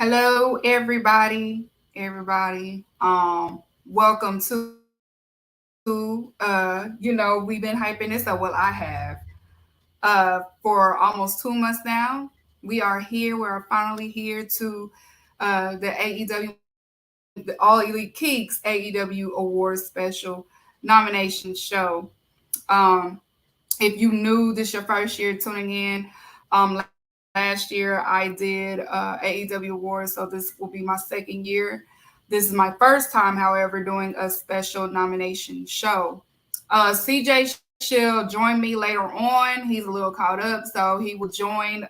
Hello, everybody. Welcome to we've been hyping this up. Well, I have for almost 2 months now. We are here. We're finally here to the AEW, the All Elite Keeks AEW Awards special nomination show. Um, if you new, this your first year tuning in. Last year I did AEW Awards, so this will be my second year. This is my first time, however, doing a special nomination show. CJ Shill joined me later on. He's a little caught up, so he will join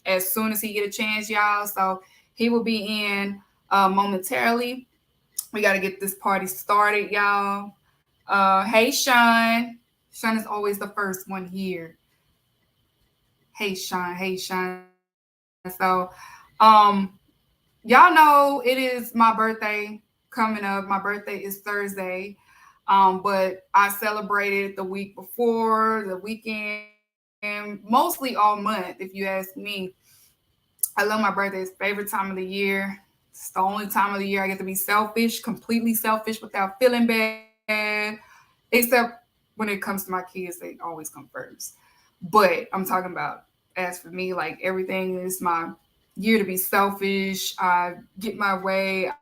as soon as he get a chance, y'all. So he will be in momentarily. We got to get this party started, y'all. Hey, Sean. Sean is always the first one here. Hey, Sean. Hey, Sean. Y'all know it is my birthday coming up. My birthday is Thursday. But I celebrated the week before, the weekend, mostly all month, if you ask me. I love my birthday. It's favorite time of the year. It's the only time of the year I get to be selfish, completely selfish without feeling bad. Except when it comes to my kids, they always come first. But I'm talking about as for me, like everything is my year to be selfish. I get my way.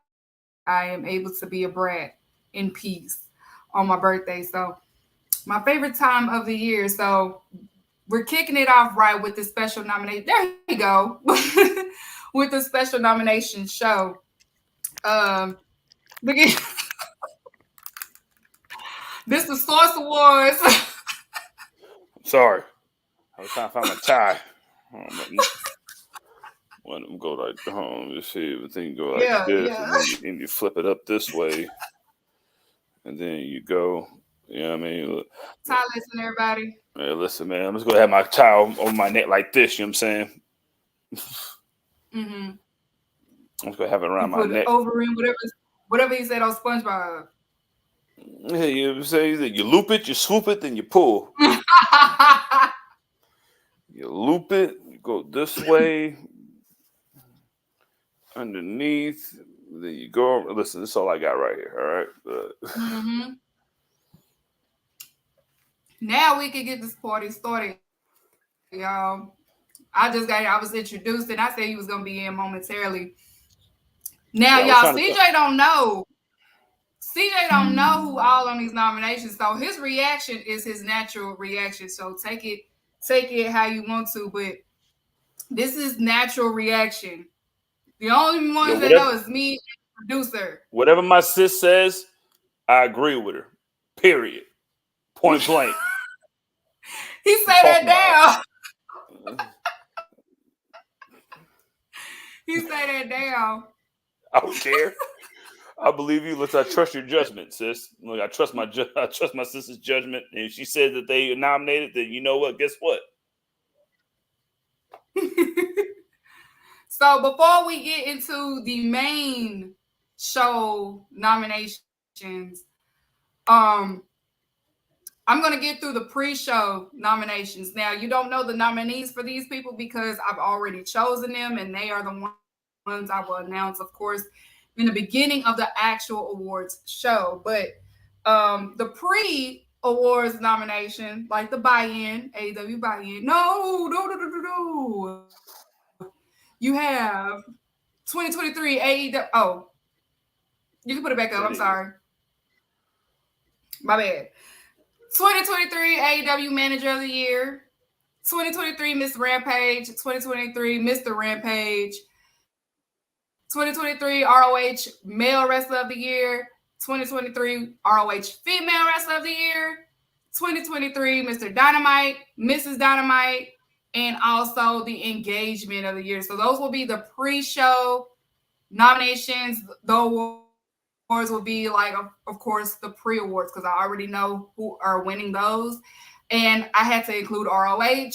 I am able to be a brat in peace on my birthday. So my favorite time of the year. So we're kicking it off right with the special nomination. There you go. With the special nomination show. Um, look at this the Source Awards. Sorry, I was trying to find my tie. One of them go like, you see, but then you go like Yeah, this, yeah. and you flip it up this way, and then you go. You know what I mean? Ty, listen, everybody. Hey, listen, man, I'm just gonna have my child on my neck like this. You know what I'm saying? Mm-hmm. I'm just gonna have it You around my put it neck. over in whatever he said on SpongeBob. Yeah, you say you loop it, you swoop it, then you pull. You loop it, you go this way, underneath. Then you go. Listen, this is all I got right here. All right. hmm Now we can get this party started, y'all. I was introduced and I said he was gonna be in momentarily. Now, y'all, Yeah, I was CJ trying to. don't know. CJ don't know who all on these nominations, so his reaction is his natural reaction. So take it how you want to, but this is natural reaction. The only Yo, ones that whatever, know is me and the producer. whatever my sis says, I agree with her. Period. Point blank. He What say you that talking about? down. He say that down. I don't care. I believe you. Let's. I trust your judgment, sis. Look, I trust my sister's judgment. And if she said that they nominated, then you know what? Guess what? So before we get into the main show nominations, um, I'm gonna get through the pre-show nominations. Now you don't know the nominees for these people because I've already chosen them, and they are the ones I will announce, of course, in the beginning of the actual awards show. But the pre-awards nomination, like the buy-in, AEW buy-in. No. You have 2023 AEW. Oh, you can put it back up. I'm There it sorry. is. My bad. 2023 AEW Manager of the Year. 2023 Miss Rampage. 2023 Mr. Rampage. 2023 ROH Male Wrestler of the Year. 2023 ROH Female Wrestler of the Year. 2023 Mr. Dynamite, Mrs. Dynamite, and also the Engagement of the Year. So those will be the pre-show nominations. The awards will be like, of course, the pre-awards because I already know who are winning those. And I had to include ROH.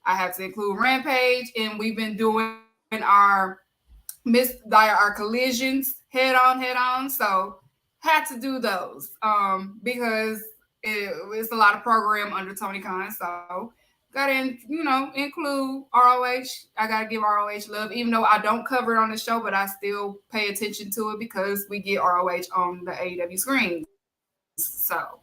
I had to include Rampage, and we've been doing our collisions head on. So had to do those because it's a lot of program under Tony Khan. So Gotta include ROH. I gotta give ROH love, even though I don't cover it on the show, but I still pay attention to it because we get ROH on the AEW screens. So,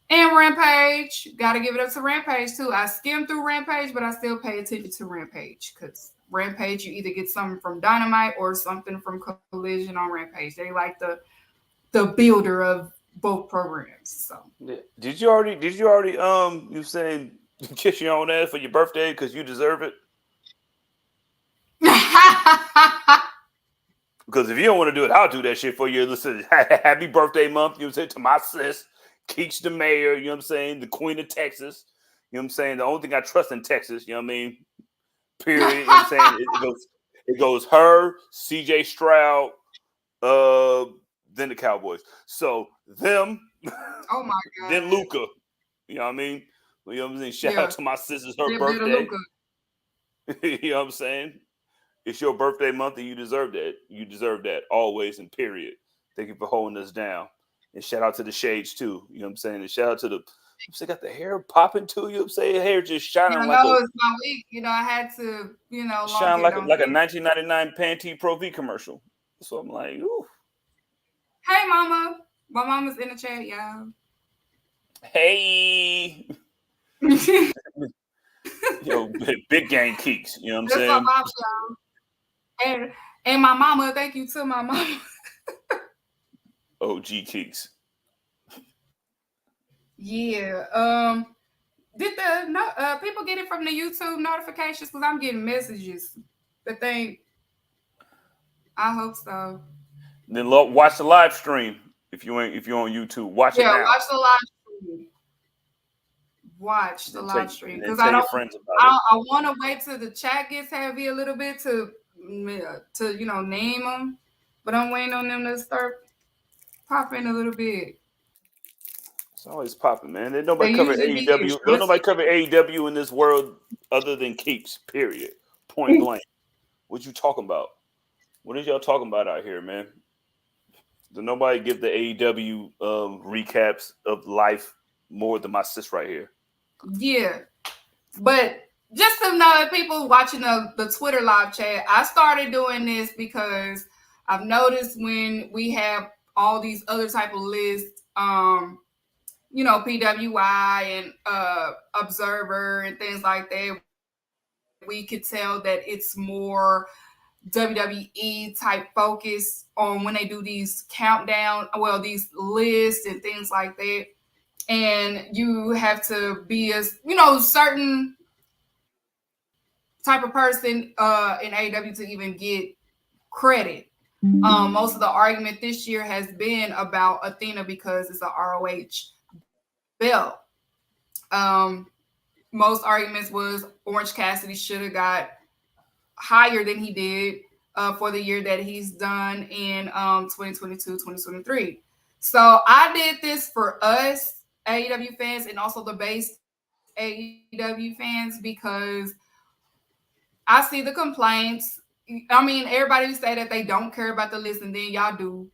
and Rampage, gotta give it up to Rampage too. I skim through Rampage, but I still pay attention to Rampage because Rampage, you either get something from Dynamite or something from Collision on Rampage. They like the builder of both programs. So. Yeah. Did you already you saying kiss your own ass for your birthday because you deserve it? Because if you don't want to do it, I'll do that shit for you. Listen, happy birthday month, you know what I'm saying, to my sis, Keeks the mayor, you know what I'm saying, the queen of Texas. You know what I'm saying? The only thing I trust in Texas, you know what I mean? Period. You know what I'm saying? It goes her, CJ Stroud, uh, then the Cowboys. So them, Oh my then God. Luca. You know what I mean? You know what I'm saying? Shout Yeah. out to my sister's her Them little birthday. Luca. You know what I'm saying? It's your birthday month and you deserve that. You deserve that always and period. Thank you for holding us down. And shout out to the shades too. You know what I'm saying? And shout out to the I'm saying got the hair popping too. You know what I'm saying? Hair just shining like No, a it's my week. I had to, lock shine it like a, on like a things. 1999 Pantene Pro V commercial. So I'm like, ooh, Hey, mama. My mama's in the chat, y'all. hey, That's big gang Keeks. You know what I'm my saying? mama, y'all. And my mama, thank you to my mama. OG Keeks. Yeah. Did the no people get it from the YouTube notifications? Because I'm getting messages. The thing. I hope so. Then watch the live stream if you're on YouTube. Watch it Yeah, now. watch the live stream. Watch And the then live stream then because tell your friends about it. I want to wait till the chat gets heavy a little bit to name them, but I'm waiting on them to start popping a little bit. It's always popping, man. They They nobody cover usually be AEW. Don't nobody instructed. cover AEW in this world other than Keeks. Period. Point blank. What you talking about? What is y'all talking about out here, man? Do nobody give the AEW recaps of life more than my sis right here? Yeah, but just to know that people watching the Twitter live chat, I started doing this because I've noticed when we have all these other type of lists, PWI and Observer and things like that, we could tell that it's more WWE type focus on when they do these countdown, well, these lists and things like that. And you have to be a certain type of person in AEW to even get credit. Most of the argument this year has been about Athena because it's a ROH belt. Um, Most arguments was Orange Cassidy should have got higher than he did for the year that he's done in 2022, 2023. So I did this for us AEW fans and also the base AEW fans because I see the complaints. I mean, everybody say that they don't care about the list, and then y'all do.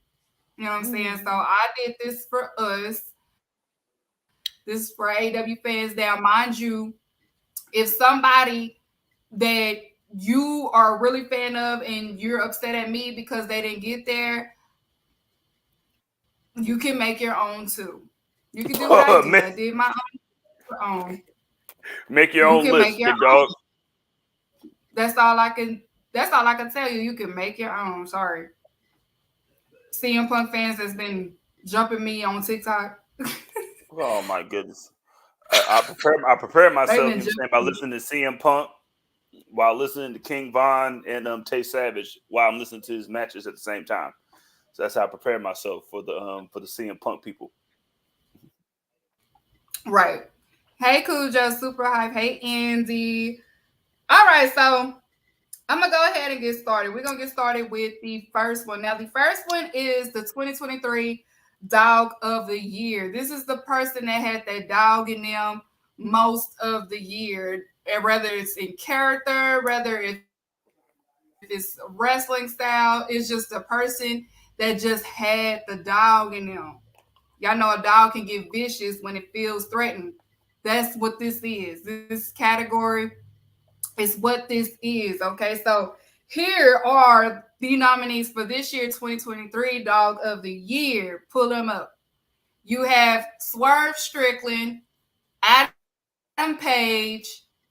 You know what I'm saying? So I did this for us. This is for AEW fans. Now, mind you, if somebody that you are really fan of and you're upset at me because they didn't get there, you can make your own too. You can do what I did. I did my own. Make your You own can make list, your big dog. own. That's all I can. That's all I can tell you. You can make your own. Sorry, CM Punk fans has been jumping me on TikTok. Oh my goodness. I prepare They've myself, been you know what I'm saying, by jumping me. listening to CM Punk, while listening to King Von and Tay Savage while I'm listening to his matches at the same time. So that's how I prepare myself for the CM Punk people. Right. Hey, Cujo, super hype. Hey, Andy. All right, so I'm gonna go ahead and get started. We're gonna get started with the first one. Now, the first one is the 2023 Dog of the Year. This is the person that had that dog in them most of the year, and whether it's in character, whether if it's wrestling style, it's just a person that just had the dog in them. Y'all know a dog can get vicious when it feels threatened. That's what this is. This category is what this is. Okay, so here are the nominees for this year 2023 Dog of the Year. Pull them up. You have Swerve Strickland, Adam Page,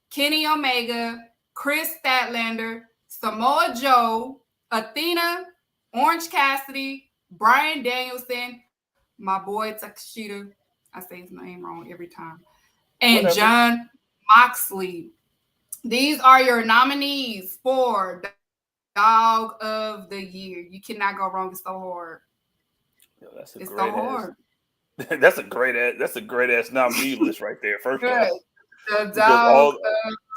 Kenny Omega, Chris Statlander, Samoa Joe, Athena, Orange Cassidy, Brian Danielson, my boy Takeshita. I say his name wrong every time. And Whatever. John Moxley. These are your nominees for Dog of the Year. You cannot go wrong. It's so hard. Yo, that's a It's so great hard. ass. That's a great ass nominee list right there. First Good. off, The because Dog of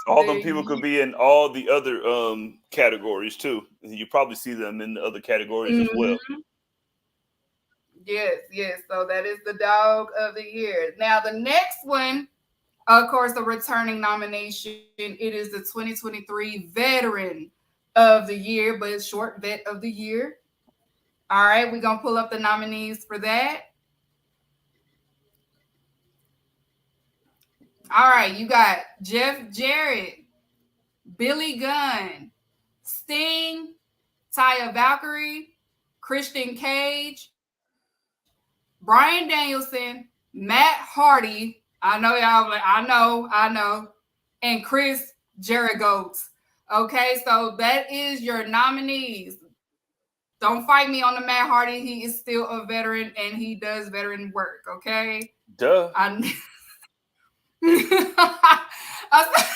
all them the people could Year. be in all the other categories too. You probably see them in the other categories as well. Mhm. Yes, yes. So that is the Dog of the Year. Now, the next one, of course, a returning nomination. It is the 2023 Veteran of the Year, but it's short Vet of the Year. All right, we're going to pull up the nominees for that. All right, you got Jeff Jarrett, Billy Gunn, Sting, Taya Valkyrie, Christian Cage, Brian Danielson, Matt Hardy. I know y'all like, I know, and Chris Jericho. Okay, so that is your nominees. Don't fight me on the Matt Hardy. He is still a veteran and he does veteran work. Okay, Duh. I, I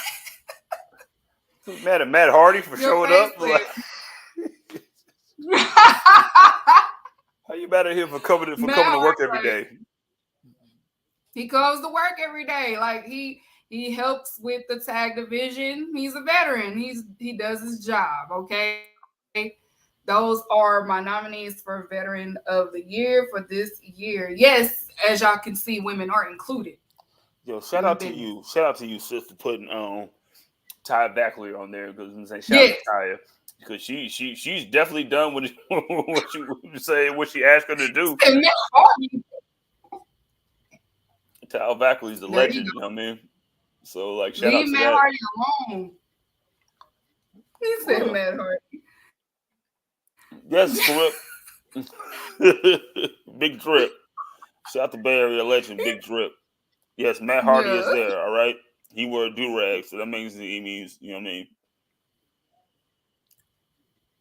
Who's mad at Matt Hardy for your showing face up? said. Like, how you mad at him for coming Matt to work Hardy, every like, day? he goes to work every day. Like he helps with the tag division. He's a veteran. He does his job. Okay. Those are my nominees for Veteran of the Year for this year. Yes, as y'all can see, women are included. Yo, shout Women out to business. you. Shout out to you, sister, putting Ty Backley on there because I'm saying shout out Yes. to Taya because she's definitely done what what she asked her to do. And Matt Hardy. Ty Backley's the There you legend. You know go. what I mean? So like shout out Leave to Matt that. Hardy alone. He said Well, Matt Hardy. yes, Drip. Big Drip. Shout out to Bay Area legend, Big Drip. Yes, Matt Hardy is Yeah. there. All right, he wore a do rag, so that means you know what I mean.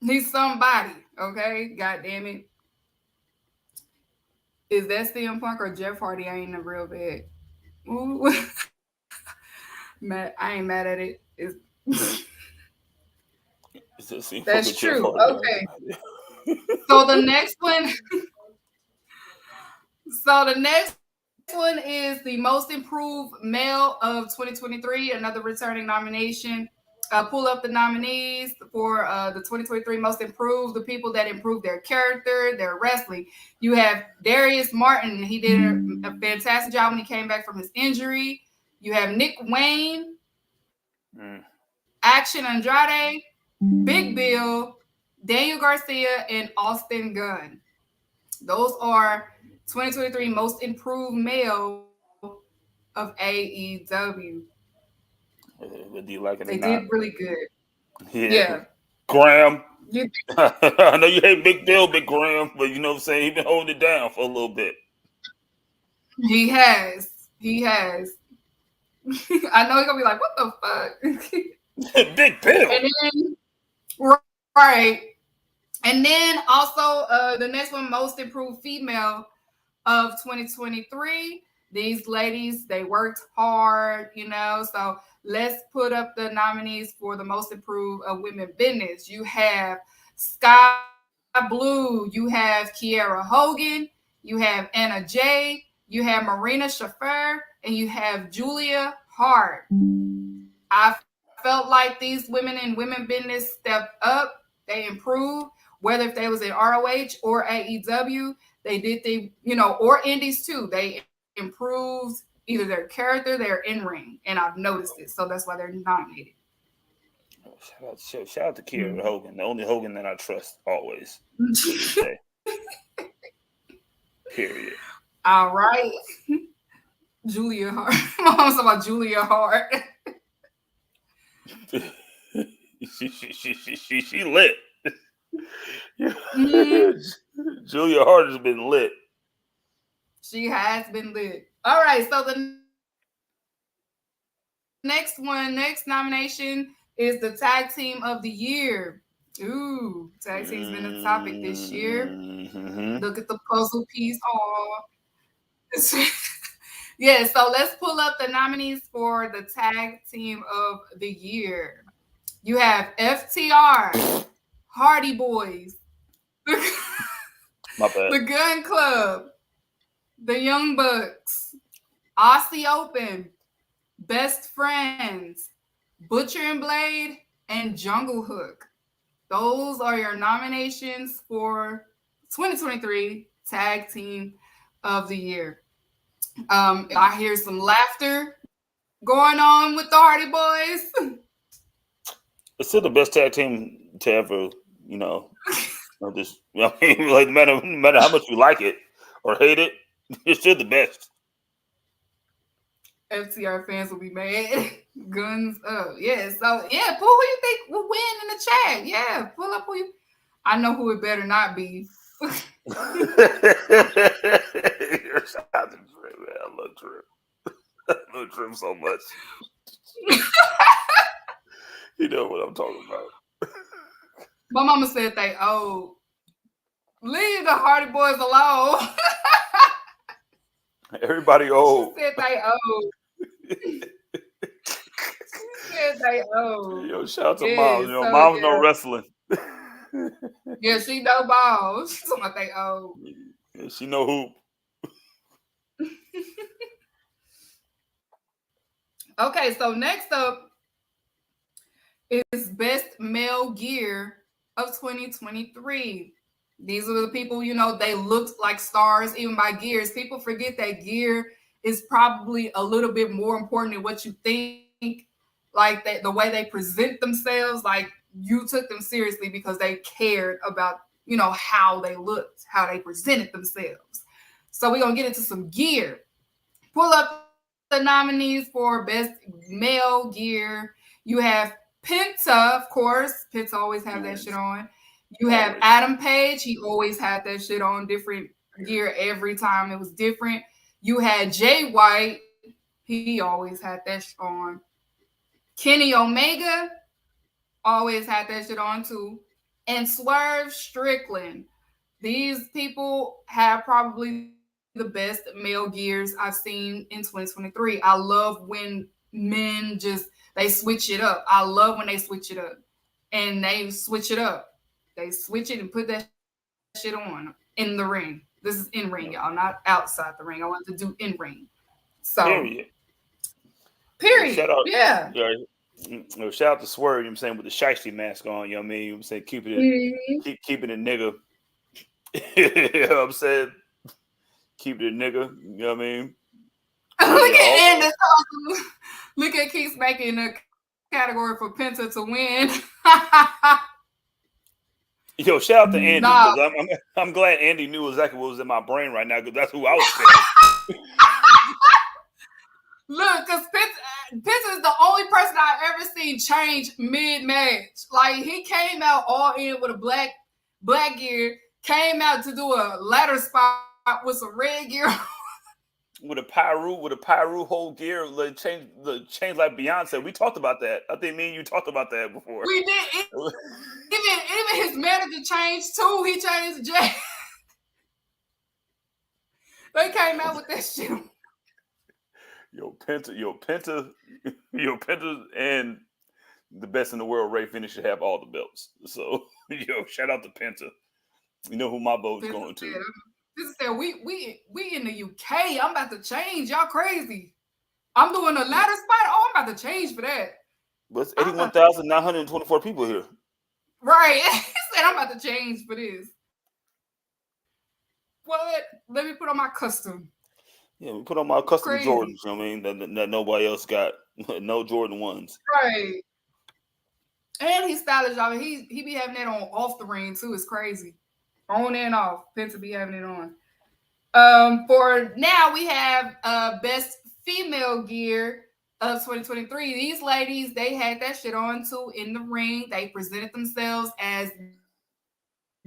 He's somebody. Okay. God damn it. Is that CM Punk or Jeff Hardy? I ain't a real bad. Ooh. Matt, I ain't mad at it. It's It's just seem that's fucking Jeff true. Hardy. Okay. So the next one, so the next one is the most improved male of 2023. Another returning nomination. Pull up the nominees for the 2023 most improved. The people that improved their character, their wrestling. You have Darius Martin. He did a fantastic job when he came back from his injury. You have Nick Wayne, Mm. Action Andrade, Big Bill, Daniel Garcia, and Austin Gunn. Those are 2023 most improved male of AEW. Whether you like They it or did not, really good. yeah. Yeah. Graham. You, I know you hate Big Bill, Big Graham, but you know what I'm saying. He been holding it down for a little bit. he has. He has. I know he's gonna be like, what the fuck? Big Bill. And then right. And then also the next one, most improved female of 2023. These ladies, they worked hard, you know. So let's put up the nominees for the most improved women business. You have Sky Blue, you have Kiera Hogan, you have Anna Jay, you have Marina Shafir, and you have Julia Hart. I felt like these women in women business stepped up, they improved, whether if they was in ROH or AEW, they did or indies too. They improved either their character, their in ring, and I've noticed it. So that's why they're nominated. Shout out to Kiera Hogan, the only Hogan that I trust always to this day. Period. All right. Julia Hart. My mom's talking about Julia Hart. she lit. Mhm. Julia Hart has been lit. She has been lit. All right, so the next nomination is the Tag Team of the Year. Ooh, tag team's been a topic this year. Mm-hmm. Look at the puzzle piece. Oh, yeah. So let's pull up the nominees for the Tag Team of the Year. You have FTR, Hardy Boys, My bad. the Gun Club, the Young Bucks, Aussie Open, Best Friends, Butcher and Blade, and Jungle Hook. Those are your nominations for 2023 Tag Team of the Year. I hear some laughter going on with the Hardy Boys. It's still the best tag team to ever, you know, just I mean, like no matter how much you like it or hate it, it's still the best. FTR fans will be mad. Guns up. Yeah. So yeah, pull who you think will win in the chat. Yeah, pull up who you. I know who it better not be. I love Trim. I love Trim so much. You know what I'm talking about. My mama said they old. Leave the Hardy Boys alone. Everybody old. She said they old. She said they old. Yo, shout out to Yeah, Mom. You know, so Mom's no yeah. wrestling. Yeah, she know balls. She's talking about they old. Yeah, she know hoop. Okay, so next up is Best Male Gear of 2023. These are the people, they looked like stars even by gears. People forget that gear is probably a little bit more important than what you think. Like that, the way they present themselves, like you took them seriously because they cared about, how they looked, how they presented themselves. So we're gonna get into some gear. Pull up the nominees for Best Male Gear. You have Penta, of course. Penta always have that shit on. You have Always. Adam Page. He always had that shit on. Different gear every time. It was different. You had Jay White. He always had that shit on. Kenny Omega always had that shit on too. And Swerve Strickland. These people have probably the best male gears I've seen in 2023. I love when men they switch it up. I love when they switch it up. And they switch it up. They switch it and put that shit on in the ring. This is in ring, y'all, not outside the ring. I want to do in ring. So, Period. period. Shout out. Yeah. Yeah. Shout out to Swerve, you know what I'm saying, with the shiesty mask on, you know what I mean? You know what I'm saying? Mm-hmm. Keeping it nigga. You know what I'm saying? Keep it nigga, you know what I mean? Look Yeah, at Anders. Look at Keeks making a category for Penta to win. Yo, shout out to Andy Nah. because I'm glad Andy knew exactly what was in my brain right now because that's who I was saying. Look, because Penta is the only person I've ever seen change mid-match. Like he came out all in with a black gear, came out to do a ladder spot with some red gear. with a Pyru whole gear, like change like Beyonce. We talked about that. I think me and you talked about that before. We did. Even his manager changed too. He changed Jay. They came out with that shit. Penta, and the best in the world. Ray Finish should have all the belts. So shout out to Penta. You know who my vote's going to. This said we in the UK. I'm about to change. Y'all crazy. I'm doing a ladder spot. Oh, I'm about to change for that. But it's 81,924 people here. Right. He said I'm about to change for this. What? Let me put on my custom. Yeah, we put on my custom Crazy. Jordans. You know what I mean? That nobody else got. No Jordan 1s. Right. And he's stylish, y'all. He be having that on off the ring too. It's crazy. On and off. Penta be having it on. For now, we have best female gear of 2023. These ladies, they had that shit on too in the ring. They presented themselves as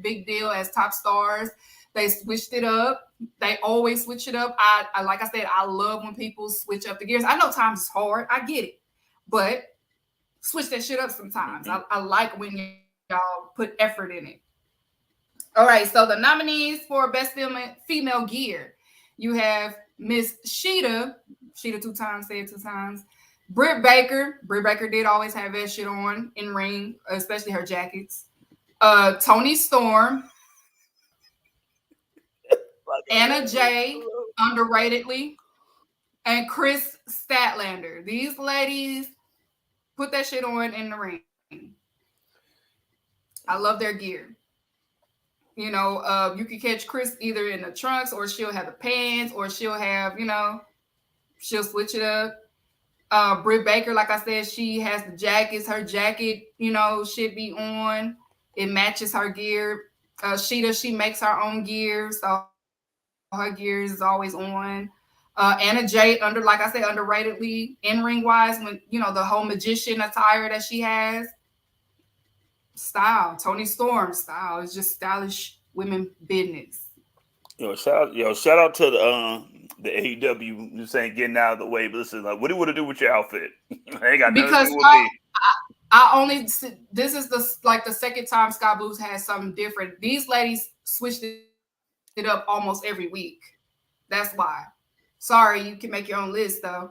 big deal, as top stars. They switched it up. They always switch it up. I like I said, I love when people switch up the gears. I know times is hard. I get it. But switch that shit up sometimes. Mm-hmm. I like when y'all put effort in it. All right, so the nominees for best female gear, you have Miss Sheeta, Sheeta 2 times, say it 2 times. Britt Baker did always have that shit on in ring, especially her jackets. Tony Storm, Anna Jay, underratedly, and Chris Statlander. These ladies put that shit on in the ring. I love their gear. You can catch Chris either in the trunks or she'll have the pants or she'll have, she'll switch it up. Britt Baker, like I said, she has the jackets. Her jacket, should be on. It matches her gear. Sheeta, she makes her own gear, so her gear is always on. Anna Jay, like I said, underratedly in ring wise, when the whole magician attire that she has. Style, Tony Storm style. It's just stylish women business. Shout out to the AEW. You saying getting out of the way, but listen, like, what do you want to do with your outfit? Ain't got nothing to Because do with me. I only this is the second time Sky Blues has something different. These ladies switched it up almost every week. That's why. Sorry, you can make your own list though.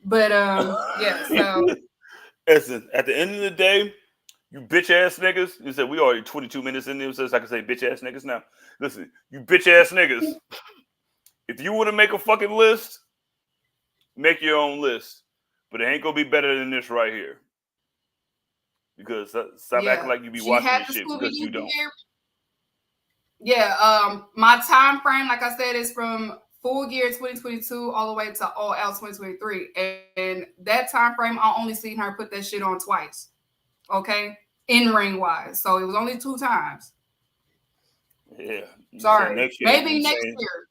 But yeah, so Listen, at the end of the day, you bitch ass niggas. You said we already 22 minutes in there, so I can say bitch ass niggas now. Listen, you bitch ass niggas. If you want to make a fucking list, make your own list. But it ain't gonna be better than this right here. Because stop yeah, acting like you be she watching had this the shit Scooby because Doo you don't. gear. Yeah, my time frame, like I said, is from Full Gear 2022 all the way to All Out 2023, and that time frame I only seen her put that shit on twice. Okay, in ring wise, so it was only 2 times. Yeah. You saying Sorry, next year. maybe You next saying year.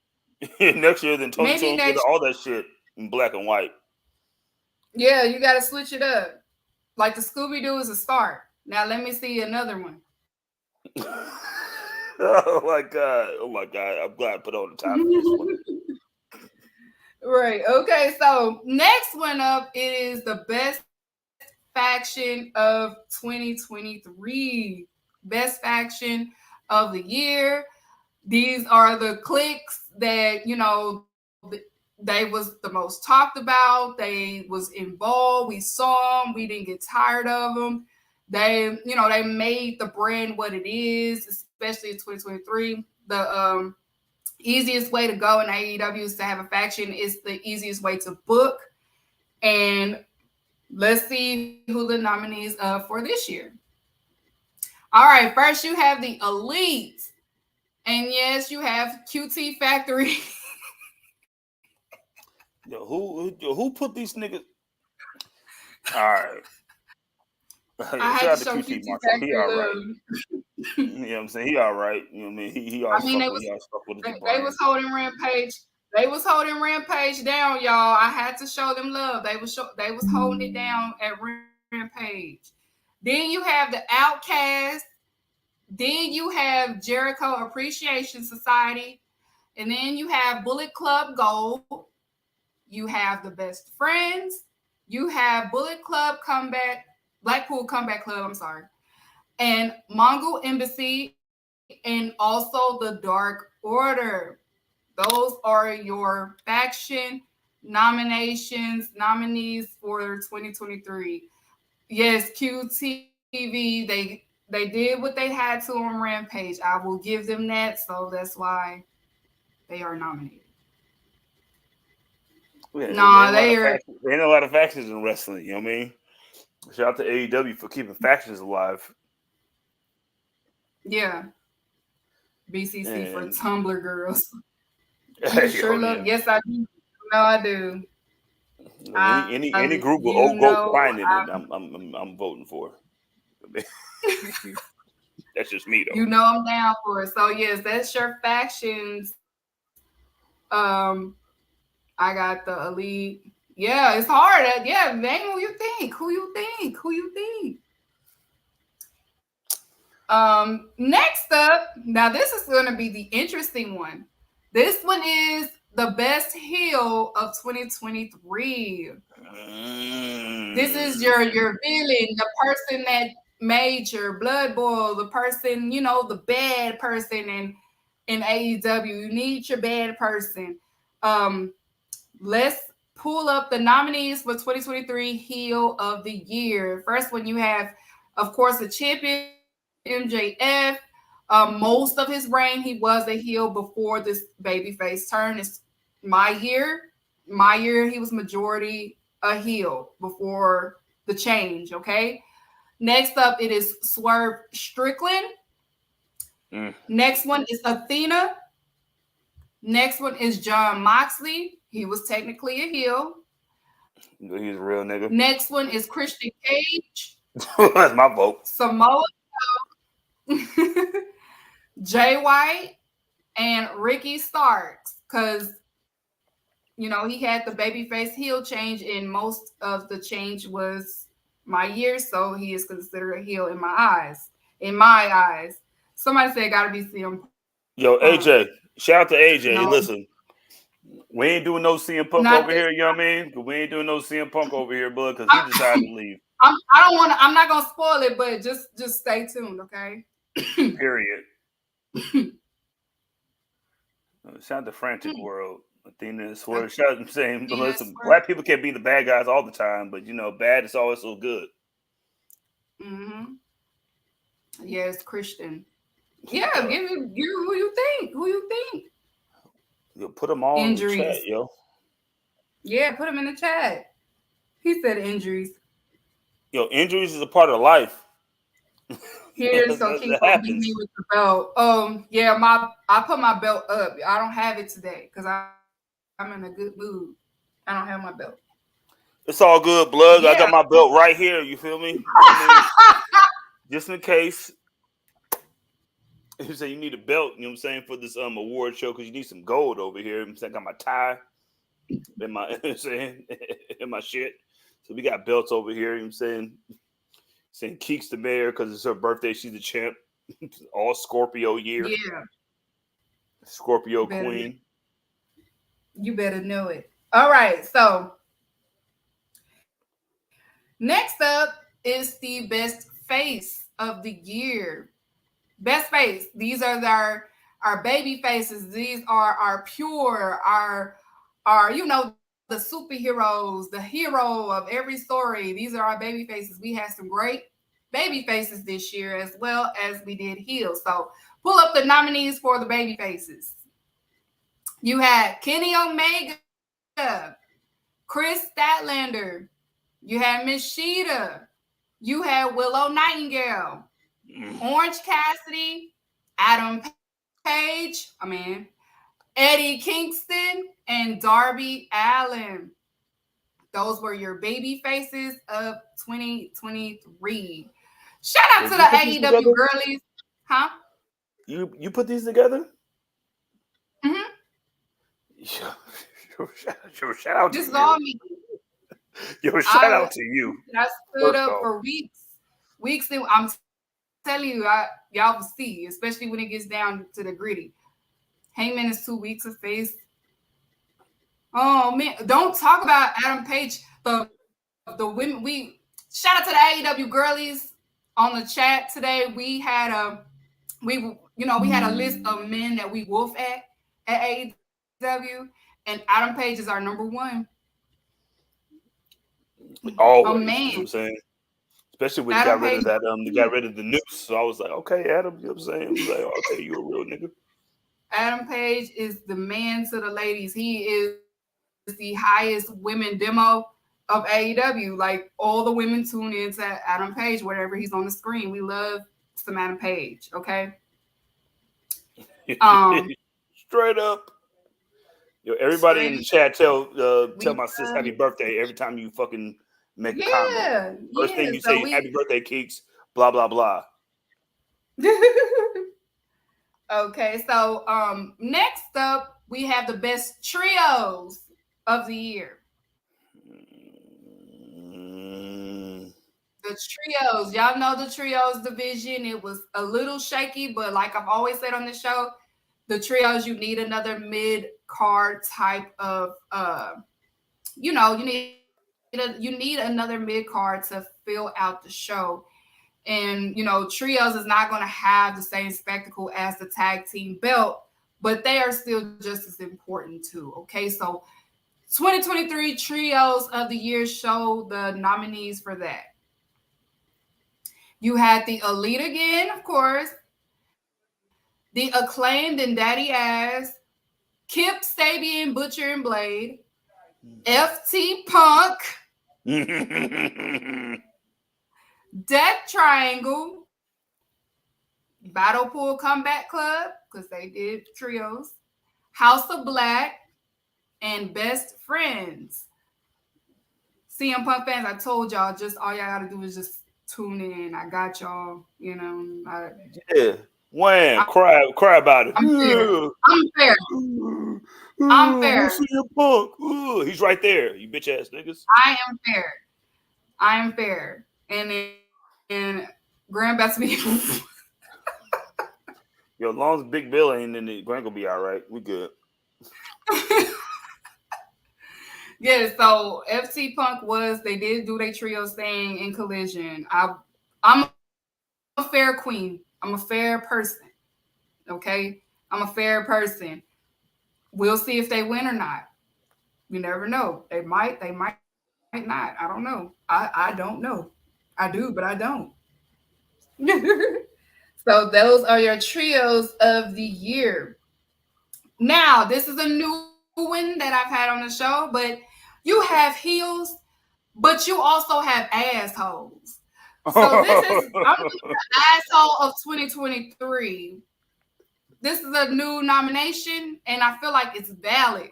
next year, then Tony Maybe Storm get next. all that shit in black and white. Yeah, you got to switch it up. Like the Scooby Doo is a start. Now let me see another one. Oh my god. Oh my god. I'm glad I put on the time for this one. Right. Okay. So next one up is the best faction of 2023. Best faction of the year. These are the cliques that they was the most talked about. They was involved. We saw them. We didn't get tired of them. They made the brand what it is, especially in 2023. The easiest way to go in AEW is to have a faction. It's the easiest way to book. And let's see who the nominees for this year. All right, first you have the Elite. And yes, you have QT Factory. Who put these niggas? All right. I Yeah, had shout to out to show QT QT Marshall. He Factory all right. love. You know what I'm saying? He all right. You know what I mean? He always I mean, fuck with his they was brand. holding Rampage. They was holding Rampage down, y'all. I had to show them love. They was holding it down at Rampage. Then you have the Outcast. Then you have Jericho Appreciation Society, and then you have Bullet Club Gold. You have the Best Friends. You have Bullet Club Comeback, Blackpool Comeback Club. I'm sorry, and Mongol Embassy, and also the Dark Order. Those are your faction nominees for 2023. Yes, QTV, they did what they had to on Rampage. I will give them that, so that's why they are nominated. Yeah, there Nah, ain't a lot they of are. factions. There ain't a lot of factions in wrestling. You know what I mean? Shout out to AEW for keeping factions alive. Yeah, BCC for And Tumblr girls. You hey, sure oh love. yeah. Yes, I do. No, I do. Any I, group with old goat crying in it, I, I'm voting for. That's just me though. I'm down for it. So yes, that's your factions. Um, I got the Elite. Yeah, it's hard. Yeah, name who you think. Who you think? Who you think? Next up, now this is going to be the interesting one. This one is the best heel of 2023. This is your villain, the person that made your blood boil, the person, the bad person in AEW. You need your bad person. Let's pull up the nominees for 2023 Heel of the Year. First one, you have, of course, the champion MJF. Most of his reign, he was a heel before this babyface turn. It's my year. My year, he was majority a heel before the change. Okay. Next up, it is Swerve Strickland. Next one is Athena. Next one is John Moxley. He was technically a heel. He's a real nigga. Next one is Christian Cage. That's my vote. Samoa Jay White and Ricky Starks. Because, he had the babyface heel change, and most of the change was my year. So he is considered a heel in my eyes. In my eyes. Somebody said it got to be CM Punk. Yo, AJ. Shout out to AJ. No. Listen. We ain't doing no CM Punk Not over here, you know what I mean? We ain't doing no CM Punk over here, bud, because he decided to leave. I'm not gonna spoil it, but just stay tuned, okay? Period. Shout out to Frantic World. Athena and Swerve. Shout out, I'm saying, but listen, black people can't be the bad guys all the time, but bad is always so good. Mm-hmm. Yes, Christian. Yeah, give who you think. Who you think? Yo, put them all injuries. In the chat, yo. Yeah, put them in the chat. He said injuries. Yo, injuries is a part of life. Here, so keep beating me with the belt. Yeah, I put my belt up. I don't have it today because I'm in a good mood. I don't have my belt. It's all good, blood. Yeah. I got my belt right here. You feel me? Just in case. You say you need a belt, you know what I'm saying, for this award show because you need some gold over here. I'm saying I got my tie and my and my shit. So we got belts over here, you know what I'm saying Keeks the mayor because it's her birthday, she's the champ. All Scorpio year. Yeah. Scorpio queen. You better know it. All right, so next up is the best face of the year. Best face. These are our baby faces. These are our pure, our the superheroes, the hero of every story. These are our baby faces. We had some great baby faces this year as well as we did heels. So pull up the nominees for the baby faces. You had Kenny Omega, Chris Statlander. You had Miss Sheeta. You had Willow Nightingale. Orange Cassidy, Adam Page, Eddie Kingston, and Darby Allin. Those were your baby faces of 2023. Shout out to the AEW girlies. Huh? You put these together? Mm-hmm. Shout out Just to all you. me. Yo, shout out to you. I stood up for weeks. And I'm telling you, y'all will see, especially when it gets down to the gritty. Heyman is 2 weeks of face. Oh man, don't talk about Adam Page. The women. We shout out to the AEW girlies on the chat today. We had a list of men that we wolf at AEW, and Adam Page is our number one. Always, a man. You know what I'm saying? Especially when they got rid of that, they got rid of the noose. So I was like, okay, Adam, you know what I'm saying? I was like, okay, you a real nigga. Adam Page is the man to the ladies. He is the highest women demo of AEW. Like, all the women tune into Adam Page wherever he's on the screen. We love some Adam Page, okay? Straight up. Yo, everybody in the chat tell my sis happy birthday every time you fucking make a comment. First thing you say, happy birthday, Keeks, blah, blah, blah. Okay, so next up, we have the best trios. of the year. Mm. The trios, y'all know the trios division. It was a little shaky, but like I've always said on the show, the trios, you need another mid card type of you need another mid card to fill out the show. And trios is not going to have the same spectacle as the tag team belt, but they are still just as important too. Okay, so 2023 trios of the year show the nominees for that. You had the Elite again, of course, the Acclaimed and Daddy Ass, Kip Sabian, Butcher and Blade, FT Punk, Death Triangle, Battle Pool Comeback Club, because they did trios, House of Black, and Best Friends. CM Punk fans, I told y'all, just all y'all gotta do is just tune in. I got y'all, Yeah. Wham, cry about it. I'm fair. I'm fair. I'm fair. What's your punk? He's right there, you bitch ass niggas. I am fair. I am fair. And Graham about to be Yo, as long as Big Bill ain't in it, Grant gonna be all right. We good. yeah, so FT Punk they did do their trio thing in Collision. I'm a fair queen. I'm a fair person. Okay? I'm a fair person. We'll see if they win or not. You never know. They might not. I don't know. I don't know. I do, but I don't. So those are your trios of the year. Now, this is a new one that I've had on the show, but you have heels, but you also have assholes. So I'm the asshole of 2023. This is a new nomination, and I feel like it's valid.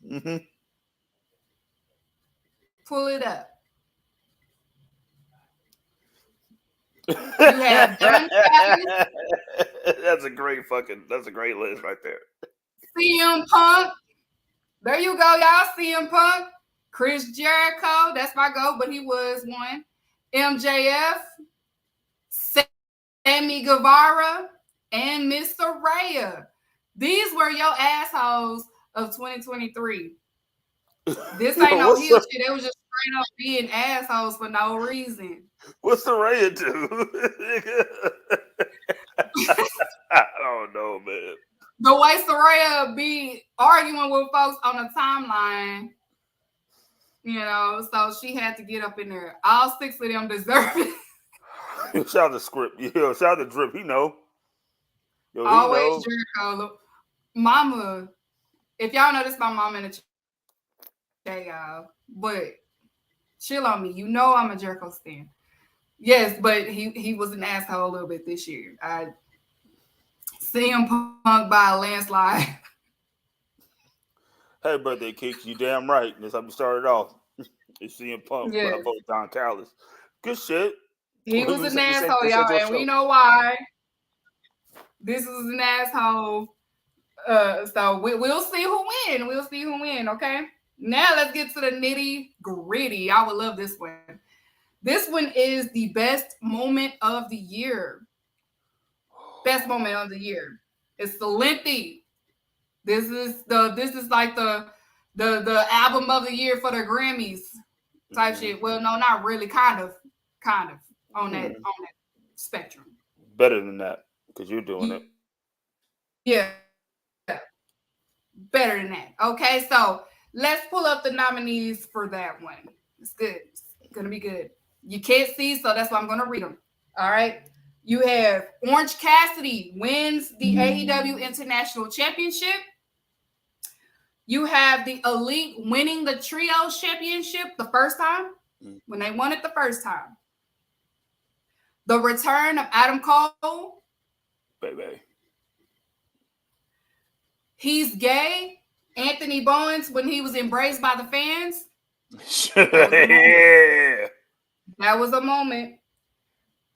Mm-hmm. Pull it up. You have Don Callis, That's a great list right there. CM Punk. There you go, y'all. CM Punk, Chris Jericho. That's my goat, but he was one. MJF, Sammy Guevara, and Miss Saraya. These were your assholes of 2023. This ain't Yo, no heel shit. They was just straight up being assholes for no reason. what's the Raya do? I don't know, man. The way Saraya be arguing with folks on the timeline, so she had to get up in there. All six of them deserve it. Shout out the script. Yo, shout out the drip. He know. Yo, he Always know. Jericho. Mama, if y'all know this, my mom in the chat, y'all. But chill on me. You know I'm a Jericho stan. Yes, but he was an asshole a little bit this year. I see him Punk by a landslide. Hey, birthday Keeks, you damn right. That's how we started off. It's CM Punk, Yes. but I vote Don Callis. Good shit. He was an asshole, This y'all, ain't your and we show. know why. This was an asshole. So we'll see who win. We'll see who win. Okay. Now let's get to the nitty gritty. I would love this one. This one is the best moment of the year. Best moment of the year. It's the lengthy. This is like the album of the year for the Grammys type shit. Well, no, not really. Kind of on that spectrum. Better than that because you're doing it. Yeah, better than that. Okay, so let's pull up the nominees for that one. It's good. It's gonna be good. You can't see, so that's why I'm gonna read them. All right. You have Orange Cassidy wins the AEW International Championship. You have the Elite winning the Trios Championship the first time, when they won it the first time. The return of Adam Cole. Baby. He's gay. Anthony Bowens when he was embraced by the fans. Yeah. That was a moment.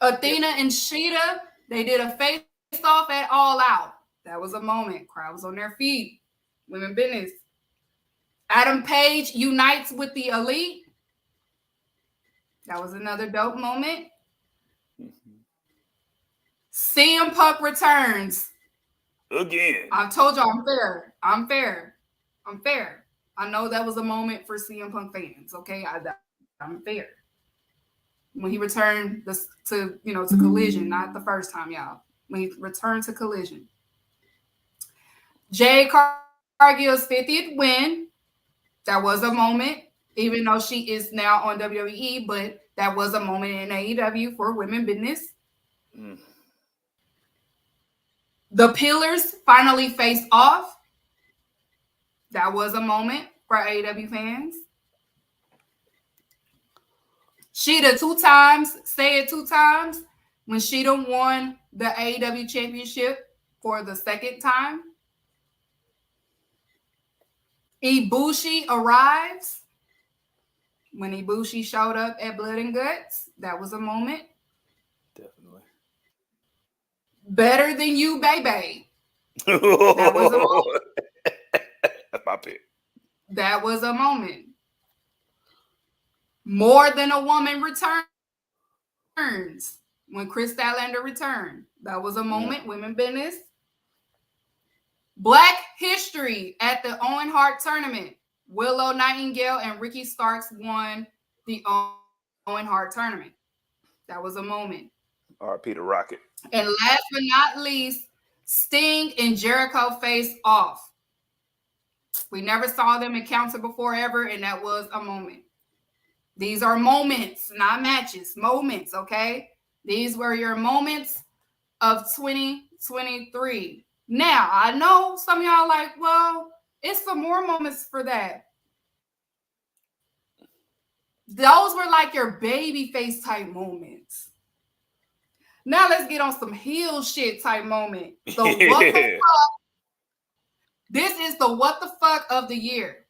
Athena and Sheeta, they did a face-off at All Out. That was a moment. Crowd was on their feet. Women business. Adam Page unites with the Elite. That was another dope moment. CM Punk returns. Again. I told y'all I'm fair. I'm fair. I'm fair. I know that was a moment for CM Punk fans. Okay, I'm fair. When he returned to Collision, not the first time, y'all. When he returned to Collision, Jade Cargill's 50th win. That was a moment, even though she is now on WWE, but that was a moment in AEW for women business. The Pillars finally faced off. That was a moment for AEW fans. Sheeta 2 times, say it 2 times, when Sheeta won the AEW championship for the second time. Ibushi arrives. When Ibushi showed up at Blood and Guts, that was a moment. Definitely. Better Than You, Baby. That was a moment. That's my pick. That was a moment. More Than a Woman returns. When Chris Statlander returned, that was a moment. Women business. Black History at the Owen Hart tournament. Willow Nightingale and Ricky Starks won the Owen Hart tournament. That was a moment. R.I.P. to Rocket. And last but not least, Sting and Jericho face off. We never saw them encounter before ever, and that was a moment. These are moments, not matches. Moments, okay? These were your moments of 2023. Now, I know some of y'all like, well, it's some more moments for that. Those were like your baby face type moments. Now let's get on some heel shit type moment. The what the fuck? This is the what the fuck of the year.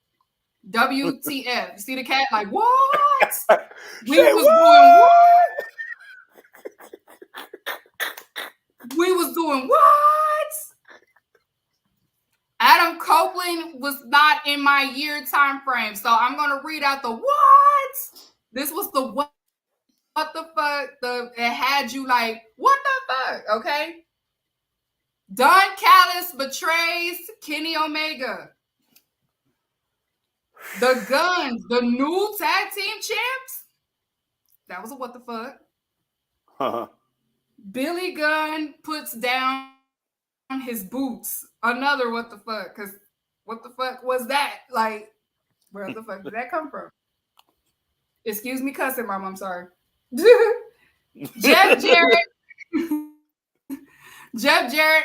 WTF. You see the cat? Like, what? We was doing what? We was doing what? Adam Copeland was not in my year time frame. So I'm going to read out the what? This was the what the fuck? It had you like, what the fuck? Okay. Don Callis betrays Kenny Omega. The Guns, the new tag team champs. That was a what the fuck. Uh-huh. Billy Gunn puts down his boots. Another what the fuck. Because what the fuck was that? Like, where the fuck did that come from? Excuse me cussing, Mom. I'm sorry. Jeff Jarrett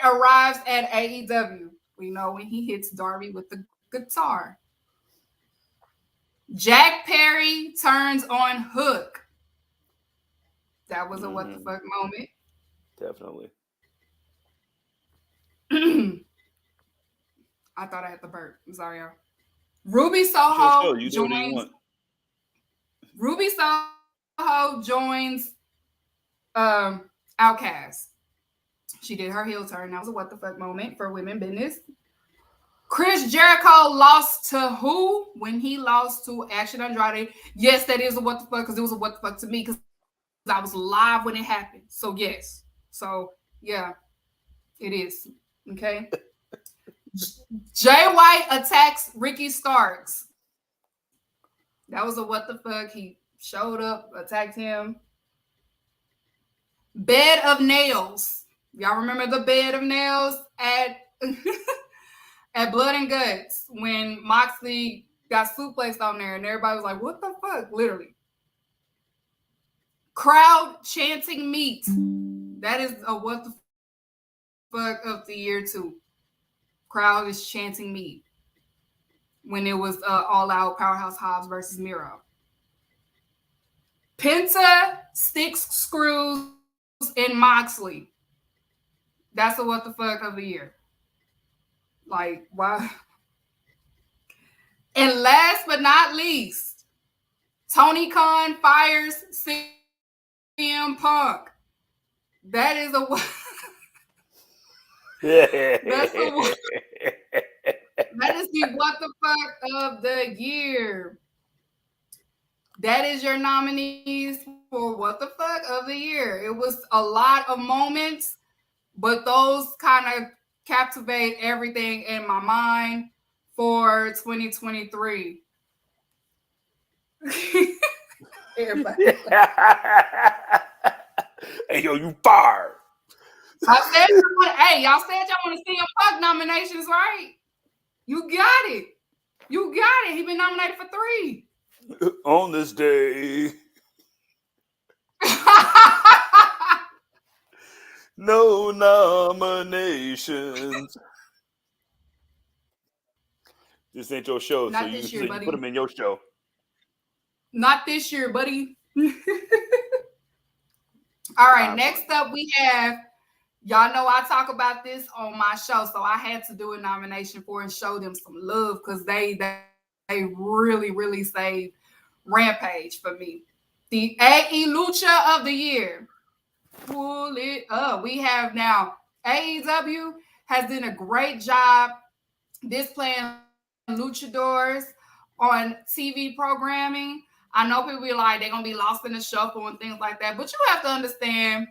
arrives at AEW. We know when he hits Darby with the guitar. Jack Perry turns on Hook. That was a what the fuck moment. Definitely. I thought I had the burp. I'm sorry, y'all. Ruby Soho joins. Ruby Soho joins Outcast. She did her heel turn. That was a what the fuck moment for women business. Chris Jericho lost to who? When he lost to Action Andrade. Yes, that is a what the fuck, because it was a what the fuck to me, because I was live when it happened. So yes. So yeah, it is. Okay. Jay White attacks Ricky Starks. That was a what the fuck. He showed up, attacked him. Bed of Nails. Y'all remember the Bed of Nails at at Blood and Guts when Moxley got suplexed on there and everybody was like, what the fuck? Literally. Crowd chanting meat. That is a what the fuck of the year too. Crowd is chanting meat. When it was all out Powerhouse Hobbs versus Miro. Penta sticks screws in Moxley. That's a what the fuck of the year. Like, wow. And last but not least, Tony Khan fires CM Punk. That is a what? That's a what? That is the what the fuck of the year. That is your nominees for what the fuck of the year. It was a lot of moments, but those kind of captivate everything in my mind for 2023. Everybody. Hey, yo, you fired. Hey, y'all said y'all want to see him fuck nominations, right? You got it. You got it. He been nominated for 3. On this day, no nominations. This ain't your show, so Not you this so year, you put buddy. them in your show. Not this year, buddy. All right, next up we have, y'all know I talk about this on my show, so I had to do a nomination for and show them some love because they really saved Rampage for me. The AE Lucha of the year. Pull it up. We have now AEW has done a great job displaying luchadors on TV programming. I know people be like, they're going to be lost in the shuffle and things like that, but you have to understand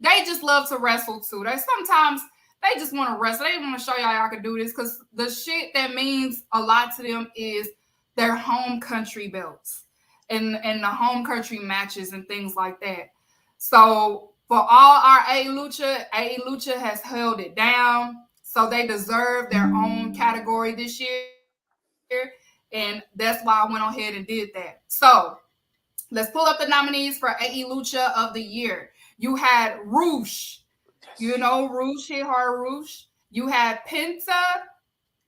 they just love to wrestle too. They sometimes they just want to wrestle. They want to show y'all can do this because the shit that means a lot to them is their home country belts and the home country matches and things like that. So for all our A Lucha has held it down. So they deserve their own category this year. And that's why I went on ahead and did that. So let's pull up the nominees for AE Lucha of the year. You had Roosh. You know Roosh, hit hard Roosh. You had Penta.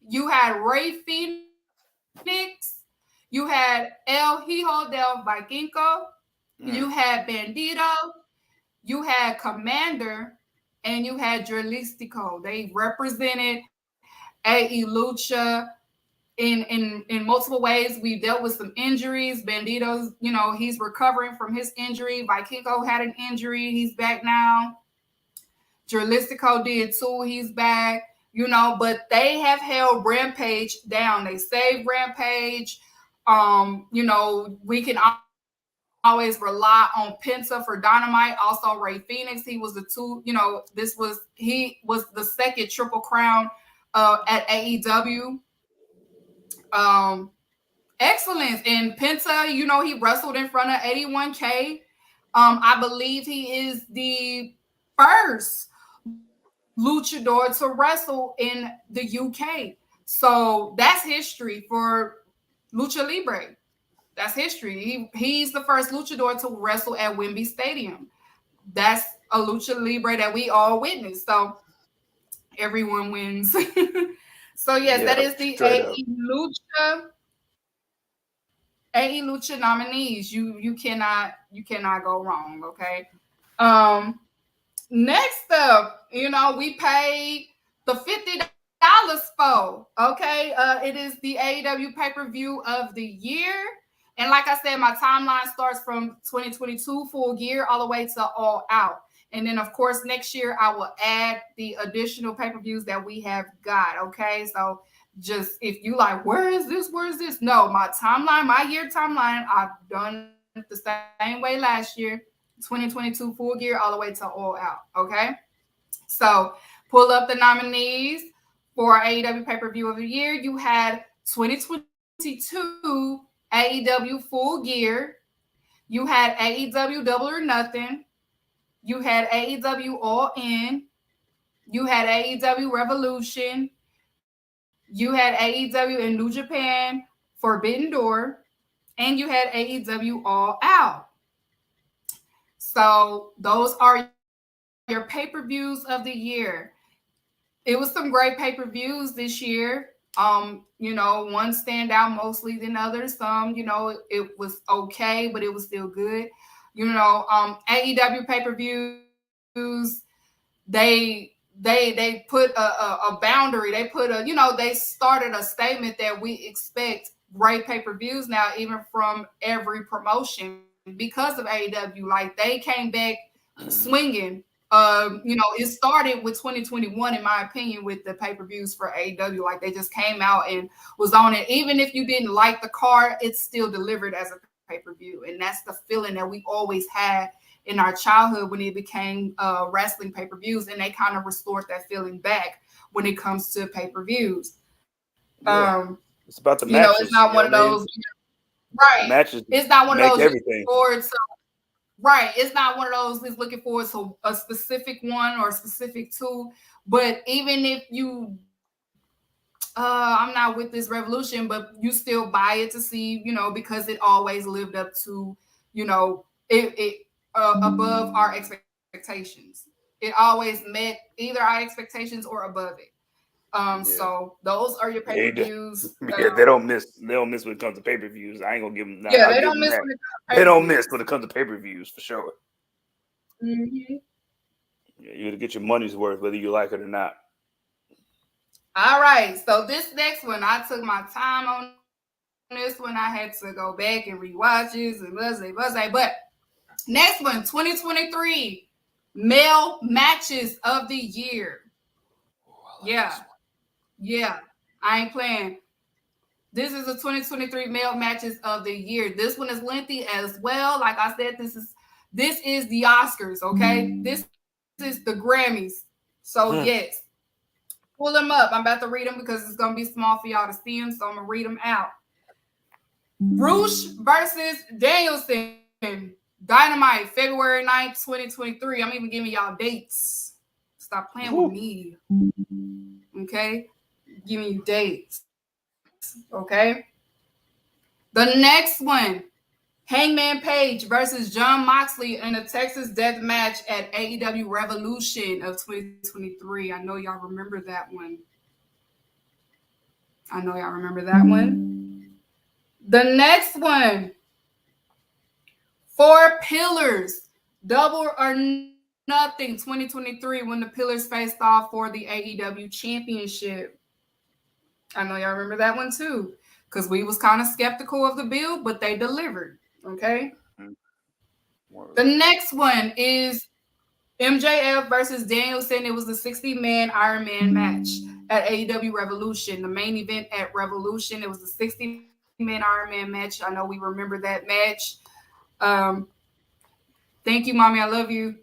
You had Ray Phoenix. You had El Hijo del Vikingo. You had Bandito. You had Commander. And you had Dralistico. They represented AE Lucha in multiple ways. We dealt with some injuries. Bandito's, he's recovering from his injury. Vikingo had an injury. He's back now. Dralistico did too. He's back. But they have held Rampage down. They saved Rampage. We can always rely on Penta for Dynamite. Also, Ray Phoenix. He was he was the second Triple Crown at AEW. Excellence. And Penta, he wrestled in front of 81K. I believe he is the first luchador to wrestle in the UK. So that's history for Lucha Libre. That's history. He's the first luchador to wrestle at Wembley Stadium. That's a Lucha Libre that we all witnessed. So everyone wins. So yes, that is the AE Lucha nominees. You cannot go wrong. Okay. Next up, we paid the $50 for. Okay. It is the AEW pay-per-view of the year. And like I said, my timeline starts from 2022 Full Gear all the way to All Out. And then, of course, next year I will add the additional pay-per-views that we have got. Okay. So just if you like, where is this? Where is this? No, my year timeline, I've done the same way last year, 2022 Full Gear all the way to All Out. Okay. So pull up the nominees for AEW pay-per-view of the year. You had 2022 AEW Full Gear. You had AEW Double or Nothing. You had AEW All In. You had AEW Revolution. You had AEW in New Japan Forbidden Door. And you had AEW All Out. So those are your pay-per-views of the year. It was some great pay-per-views this year. One stand out mostly than others. Some, it was okay, but it was still good. AEW pay-per-views, they put a boundary. They put they started a statement that we expect great pay-per-views now, even from every promotion because of AEW. Like they came back swinging It started with 2021, in my opinion, with the pay-per-views for AEW. Like they just came out and was on it. Even if you didn't like the card, it's still delivered as a pay-per-view. And that's the feeling that we always had in our childhood when it became wrestling pay-per-views, and they kind of restored that feeling back when it comes to pay-per-views. Yeah. It's about the matches. It's not one of those, right? Matches It's not one of make those everything. forward. So, right. It's not one of those that's looking forward to a specific one or a specific two. But even if you, I'm not with this revolution, but you still buy it to see, because it always lived up to, it above our expectations. It always met either our expectations or above it. So those are your pay-per-views. Yeah, they don't miss. They don't miss when it comes to pay-per-views. I ain't gonna give them. Yeah, they don't miss when it comes to pay-per-views. They don't miss when it comes to pay-per-views for sure. Mm-hmm. Yeah, you're gonna get your money's worth whether you like it or not. All right. So this next one, I took my time on this one. I had to go back and rewatch this and buzz. But next one, 2023 male matches of the year. Yeah. I ain't playing. This is the 2023 male matches of the year. This one is lengthy as well. Like I said, this is the Oscars, okay? This is the Grammys. So yes, pull them up. I'm about to read them because it's gonna be small for y'all to see them. So I'm gonna read them out. Rush versus Danielson. Dynamite, February 9th, 2023. I'm even giving y'all dates. Stop playing with me. Okay? Giving you dates. Okay? The next one, Hangman Page versus Jon Moxley in a Texas death match at AEW Revolution of 2023. I know y'all remember that one. The next one, Four Pillars, Double or Nothing 2023, when the Pillars faced off for the AEW Championship. I know y'all remember that one too, because we was kind of skeptical of the build, but they delivered. Okay. The next one is MJF versus Danielson. It was the 60-man Iron Man match at AEW Revolution. The main event at Revolution. It was the 60-man Iron Man match. I know we remember that match. Thank you, Mommy. I love you.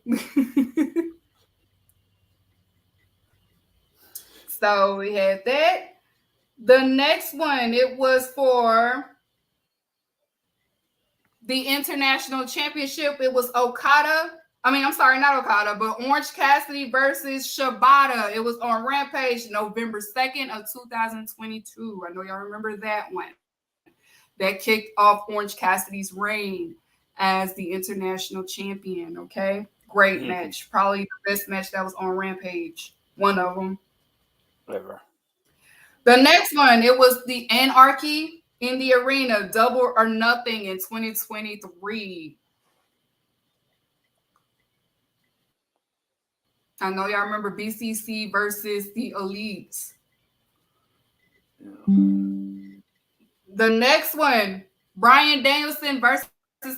So we had that. The next one, it was for the International Championship. It was Okada. I'm sorry, not Okada, but Orange Cassidy versus Shibata. It was on Rampage November 2nd of 2022. I know y'all remember that one. That kicked off Orange Cassidy's reign as the international champion, okay? Great match. Probably the best match that was on Rampage. One of them. Ever. The next one, it was the Anarchy in the Arena, Double or Nothing in 2023. I know y'all remember BCC versus the Elites. The next one, Bryan Danielson versus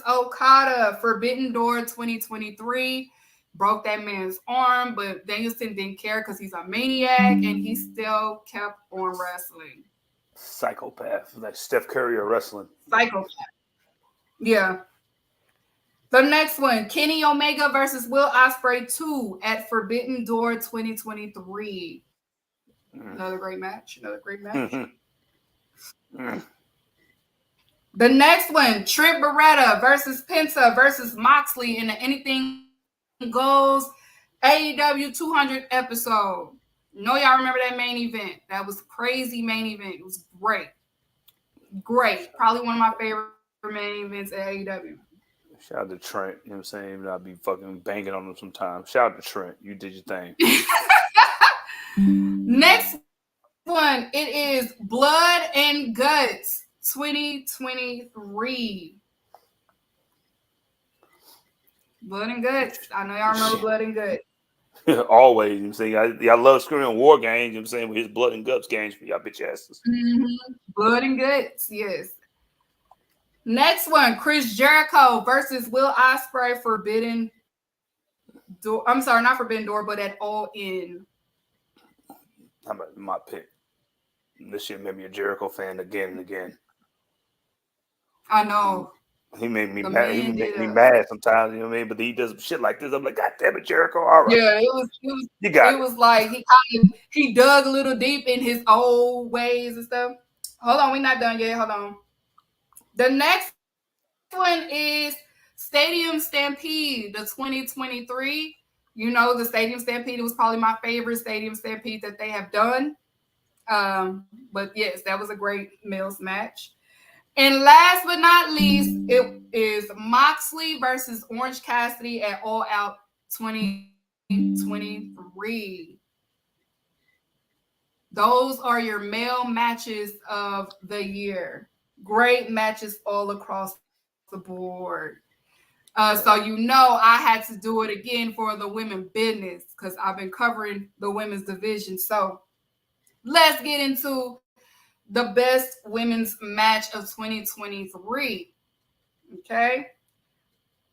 Okada, Forbidden Door 2023. Broke that man's arm, but Danielson didn't care because he's a maniac and he still kept on wrestling. Psychopath, like Steph Curry of wrestling. Psychopath. Yeah. The next one, Kenny Omega versus Will Ospreay 2 at Forbidden Door 2023. Another great match. The next one, Trent Beretta versus Penta versus Moxley in the Anything Goes AEW 200 episode. Know y'all remember that main event? That was a crazy main event. It was great. Probably one of my favorite main events at AEW. Shout out to Trent. You know what I'm saying? I'll be fucking banging on him sometimes. Shout out to Trent. You did your thing. Next one, it is Blood and Guts 2023. Blood and Guts. I know y'all remember Blood and Guts. Always. You know what I'm saying? I love screaming war games. You know what I'm saying? With his Blood and Guts games for y'all bitch asses. Blood and Guts, yes. Next one, Chris Jericho versus Will Ospreay, Forbidden Door. I'm sorry, not Forbidden Door, but at All In. I'm my pick. This year made me a Jericho fan again and again. I know He made me the mad. He man make did me a. mad sometimes. You know what I mean? But he does some shit like this. I'm like, God damn it, Jericho! All right, Yeah, it was you got it it. was like he dug a little deep in his old ways and stuff. Hold on, we're not done yet. Hold on. The next one is Stadium Stampede, the 2023. You know, the Stadium Stampede was probably my favorite Stadium Stampede that they have done. But yes, that was a great males match. And last but not least, it is Moxley versus Orange Cassidy at All Out 2023. Those are your male matches of the year. Great matches all across the board. So you know I had to do it again for the women business because I've been covering the women's division. So let's get into the best women's match of 2023. Okay.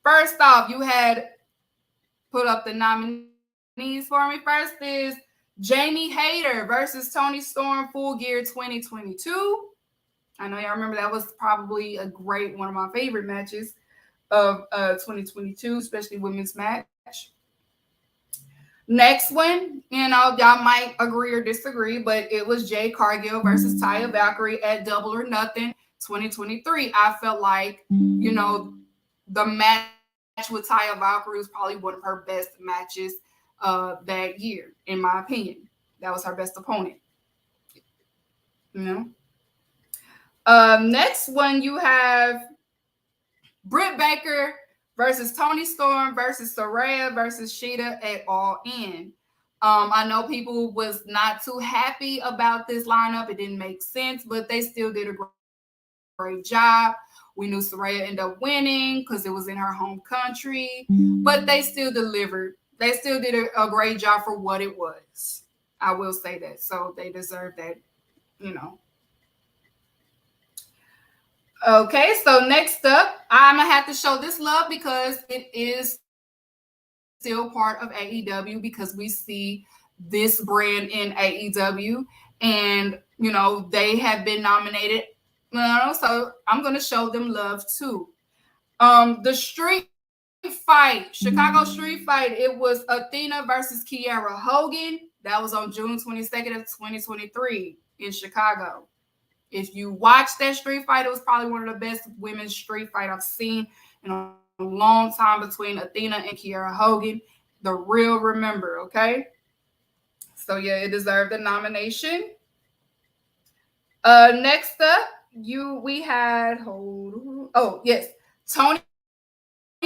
First off, you had put up the nominees for me. First is Jamie Hayter versus Tony Storm Full Gear 2022. I know y'all remember that was probably a great one of my favorite matches of 2022, especially women's match. Next one, y'all might agree or disagree, but it was Jay Cargill versus Taya Valkyrie at Double or Nothing 2023. I felt like, the match with Taya Valkyrie was probably one of her best matches that year, in my opinion. That was her best opponent. You know. Next one, you have Britt Baker versus Tony Storm versus Saraya versus Sheeta at All In. I know people was not too happy about this lineup. It didn't make sense, but they still did a great job. We knew Saraya ended up winning because it was in her home country, but they still delivered. They still did a great job for what it was. I will say that. So they deserve that, you know. Okay, so next up, I'm gonna have to show this love because it is still part of AEW because we see this brand in AEW, and they have been nominated. So I'm gonna show them love too. The Street Fight, Chicago Street Fight, it was Athena versus Kiera Hogan. That was on June 22nd of 2023 in Chicago. If you watch that street fight, it was probably one of the best women's street fight I've seen in a long time between Athena and Kiera Hogan. The real remember, okay? So yeah, it deserved the nomination. Next up, we had Tony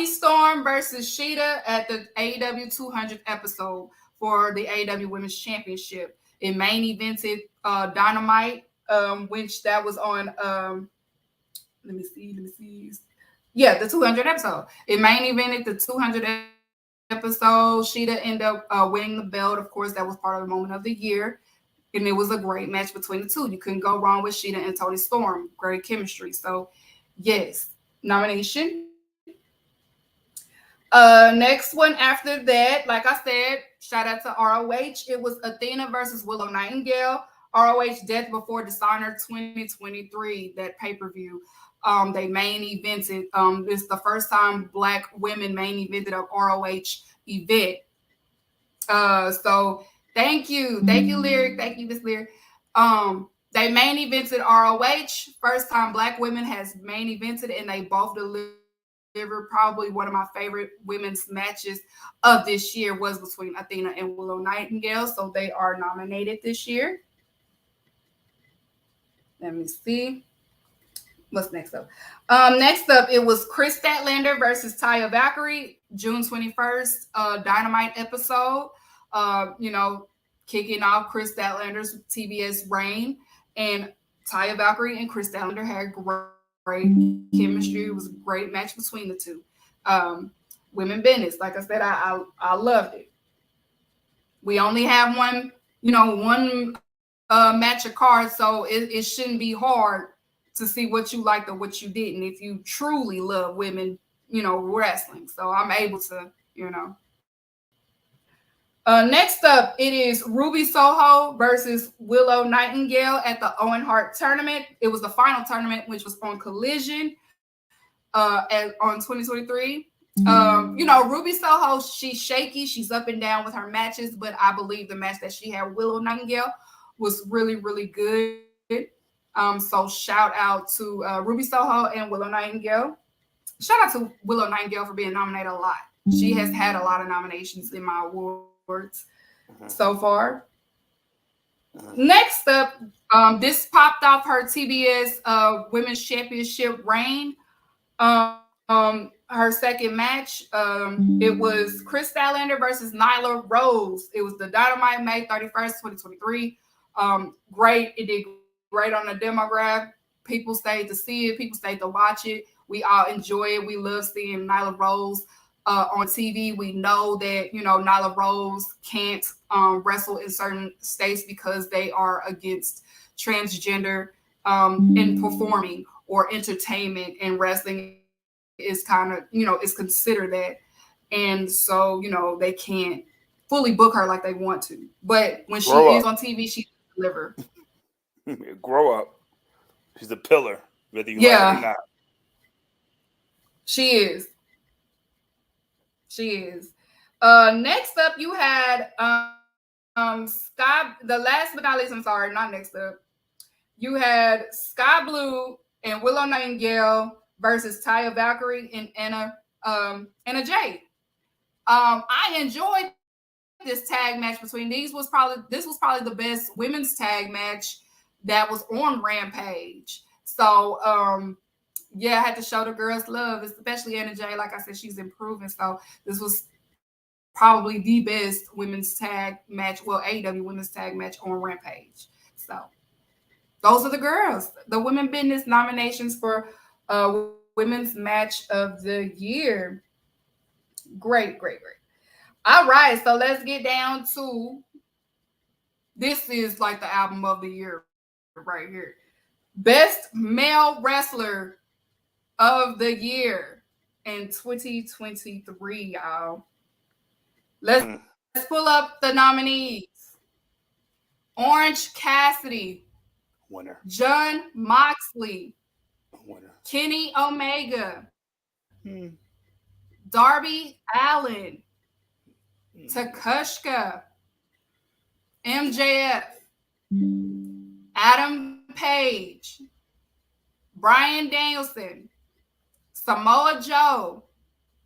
Storm versus Sheeta at the AEW 200th episode for the AEW Women's Championship. It main evented Dynamite, which that was on the 200 episode. It main evented the 200 episode. Sheeta ended up winning the belt. Of course, that was part of the moment of the year. And it was a great match between the two. You couldn't go wrong with Sheeta and Tony Storm. Great chemistry. So, yes, nomination. Next one after that, like I said, shout out to ROH. It was Athena versus Willow Nightingale. ROH Death Before Dishonor 2023, that pay-per-view. They main evented. It's the first time Black women main evented a ROH event. So thank you, Lyric, thank you, Miss Lyric. They main evented ROH. First time Black women has main evented, and they both delivered. Probably one of my favorite women's matches of this year was between Athena and Willow Nightingale. So they are nominated this year. Let me see. What's next up? Next up, it was Chris Statlander versus Taya Valkyrie, June 21st, Dynamite episode. Kicking off Chris Statlander's TBS reign. And Taya Valkyrie and Chris Statlander had great chemistry. It was a great match between the two. Women business. Like I said, I loved it. We only have one match of cards, so it shouldn't be hard to see what you liked or what you didn't if you truly love women, wrestling. So I'm able to. Next up, it is Ruby Soho versus Willow Nightingale at the Owen Hart tournament. It was the final tournament, which was on Collision on 2023. Ruby Soho, she's shaky, she's up and down with her matches, but I believe the match that she had Willow Nightingale was really, really good. So shout out to Ruby Soho and Willow Nightingale. Shout out to Willow Nightingale for being nominated a lot. She has had a lot of nominations in my awards so far. Next up, this popped off her TBS Women's Championship reign. Her second match, it was Chris Statlander versus Nyla Rose. It was the Dynamite May 31st, 2023. Great. It did great on the demographic. People stayed to see it. People stayed to watch it. We all enjoy it. We love seeing Nyla Rose on TV. We know that, Nyla Rose can't wrestle in certain states because they are against transgender in performing or entertainment, and wrestling is kind of, is considered that. And so, they can't fully book her like they want to. But when she is on TV, she delivers. Grow up. She's a pillar, whether you like it or not. She is. She is. Next up, you had Sky. The last but not least, I'm sorry, not next up. You had Sky Blue and Willow Nightingale versus Taya Valkyrie and Anna Jade. I enjoyed this tag match between these. This was probably the best women's tag match that was on Rampage. So I had to show the girls love, especially Anna Jay. Like I said, she's improving. So this was probably the best women's tag match, AEW women's tag match on Rampage. So those are the girls. The Women Business nominations for Women's Match of the Year. Great. All right, so let's get down to, this is like the album of the year right here. Best Male Wrestler of the Year in 2023, y'all. Let's pull up the nominees. Orange Cassidy. Winner. John Moxley. Winner. Kenny Omega. Darby Allin. Takushka. MJF. Adam Page. Bryan Danielson. Samoa Joe.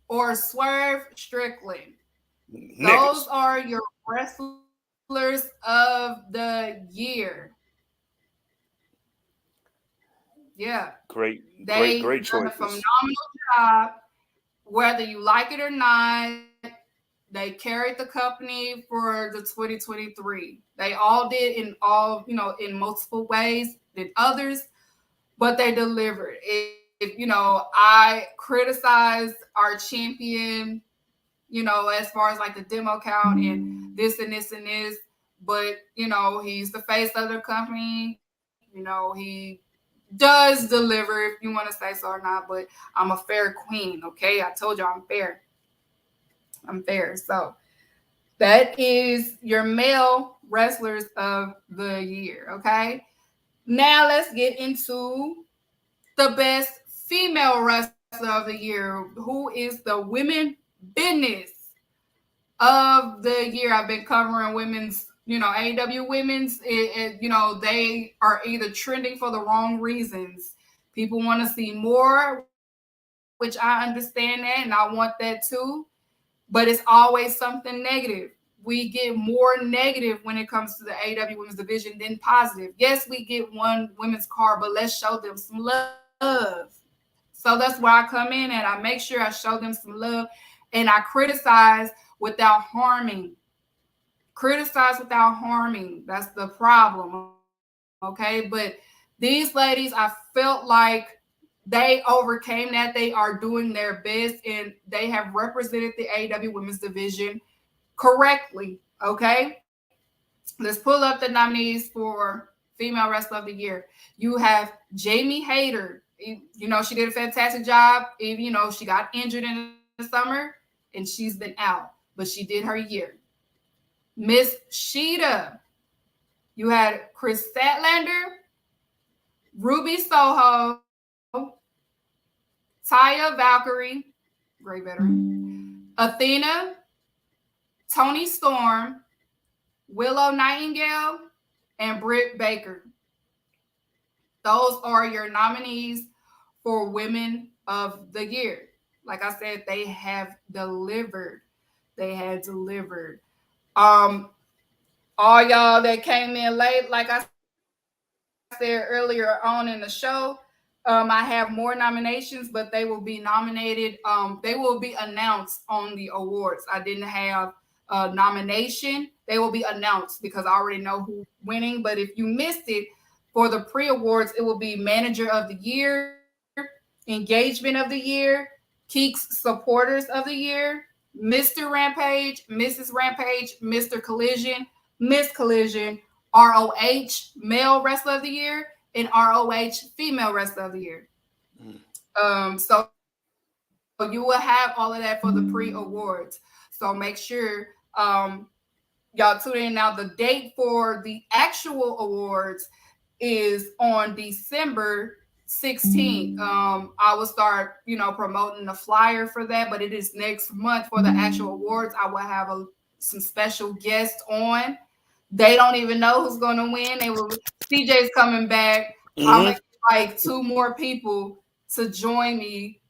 Or Swerve Strickland. Those are your wrestlers of the year. Yeah. Great choices. Done a phenomenal job. Whether you like it or not, they carried the company for the 2023. They all did in multiple ways than others, but they delivered. I criticized our champion, as far as like the demo count and this and this and this, but he's the face of the company. He does deliver, if you want to say so or not, but I'm a fair queen, okay? I told you I'm fair. So that is your male wrestlers of the year, okay? Now let's get into the best female wrestler of the year. Who is the Women Business of the year? I've been covering women's, AEW women's, they are either trending for the wrong reasons. People want to see more, which I understand that, and I want that too. But it's always something negative. We get more negative when it comes to the AEW women's division than positive. Yes, we get one women's card, but let's show them some love. So that's where I come in, and I make sure I show them some love, and I criticize without harming. Criticize without harming. That's the problem. Okay. But these ladies, I felt like they overcame that. They are doing their best, and they have represented the AEW women's division correctly. Okay. Let's pull up the nominees for Female Wrestler of the Year. You have Jamie Hayter. She did a fantastic job. Even, she got injured in the summer and she's been out, but she did her year. Miss Sheeta. You had Chris Statlander, Ruby Soho, Taya Valkyrie, great veteran, Athena, Tony Storm, Willow Nightingale, and Britt Baker. Those are your nominees for Women of the Year. Like I said, they have delivered. They had delivered. All y'all that came in late, like I said earlier on in the show, I have more nominations, but they will be nominated. They will be announced on the awards. I didn't have a nomination. They will be announced because I already know who's winning. But if you missed it, for the pre-awards, it will be Manager of the Year, Engagement of the Year, Keeks Supporters of the Year, Mr. Rampage, Mrs. Rampage, Mr. Collision, Miss Collision, ROH Male Wrestler of the Year, and ROH Female Wrestler of the Year. So you will have all of that for the pre-awards. So make sure y'all tune in. Now the date for the actual awards is on December 16th. I will start, promoting the flyer for that, but it is next month for the actual awards. I will have some special guests on. They don't even know who's going to win. CJ's coming back. I'm gonna get like 2 more people to join me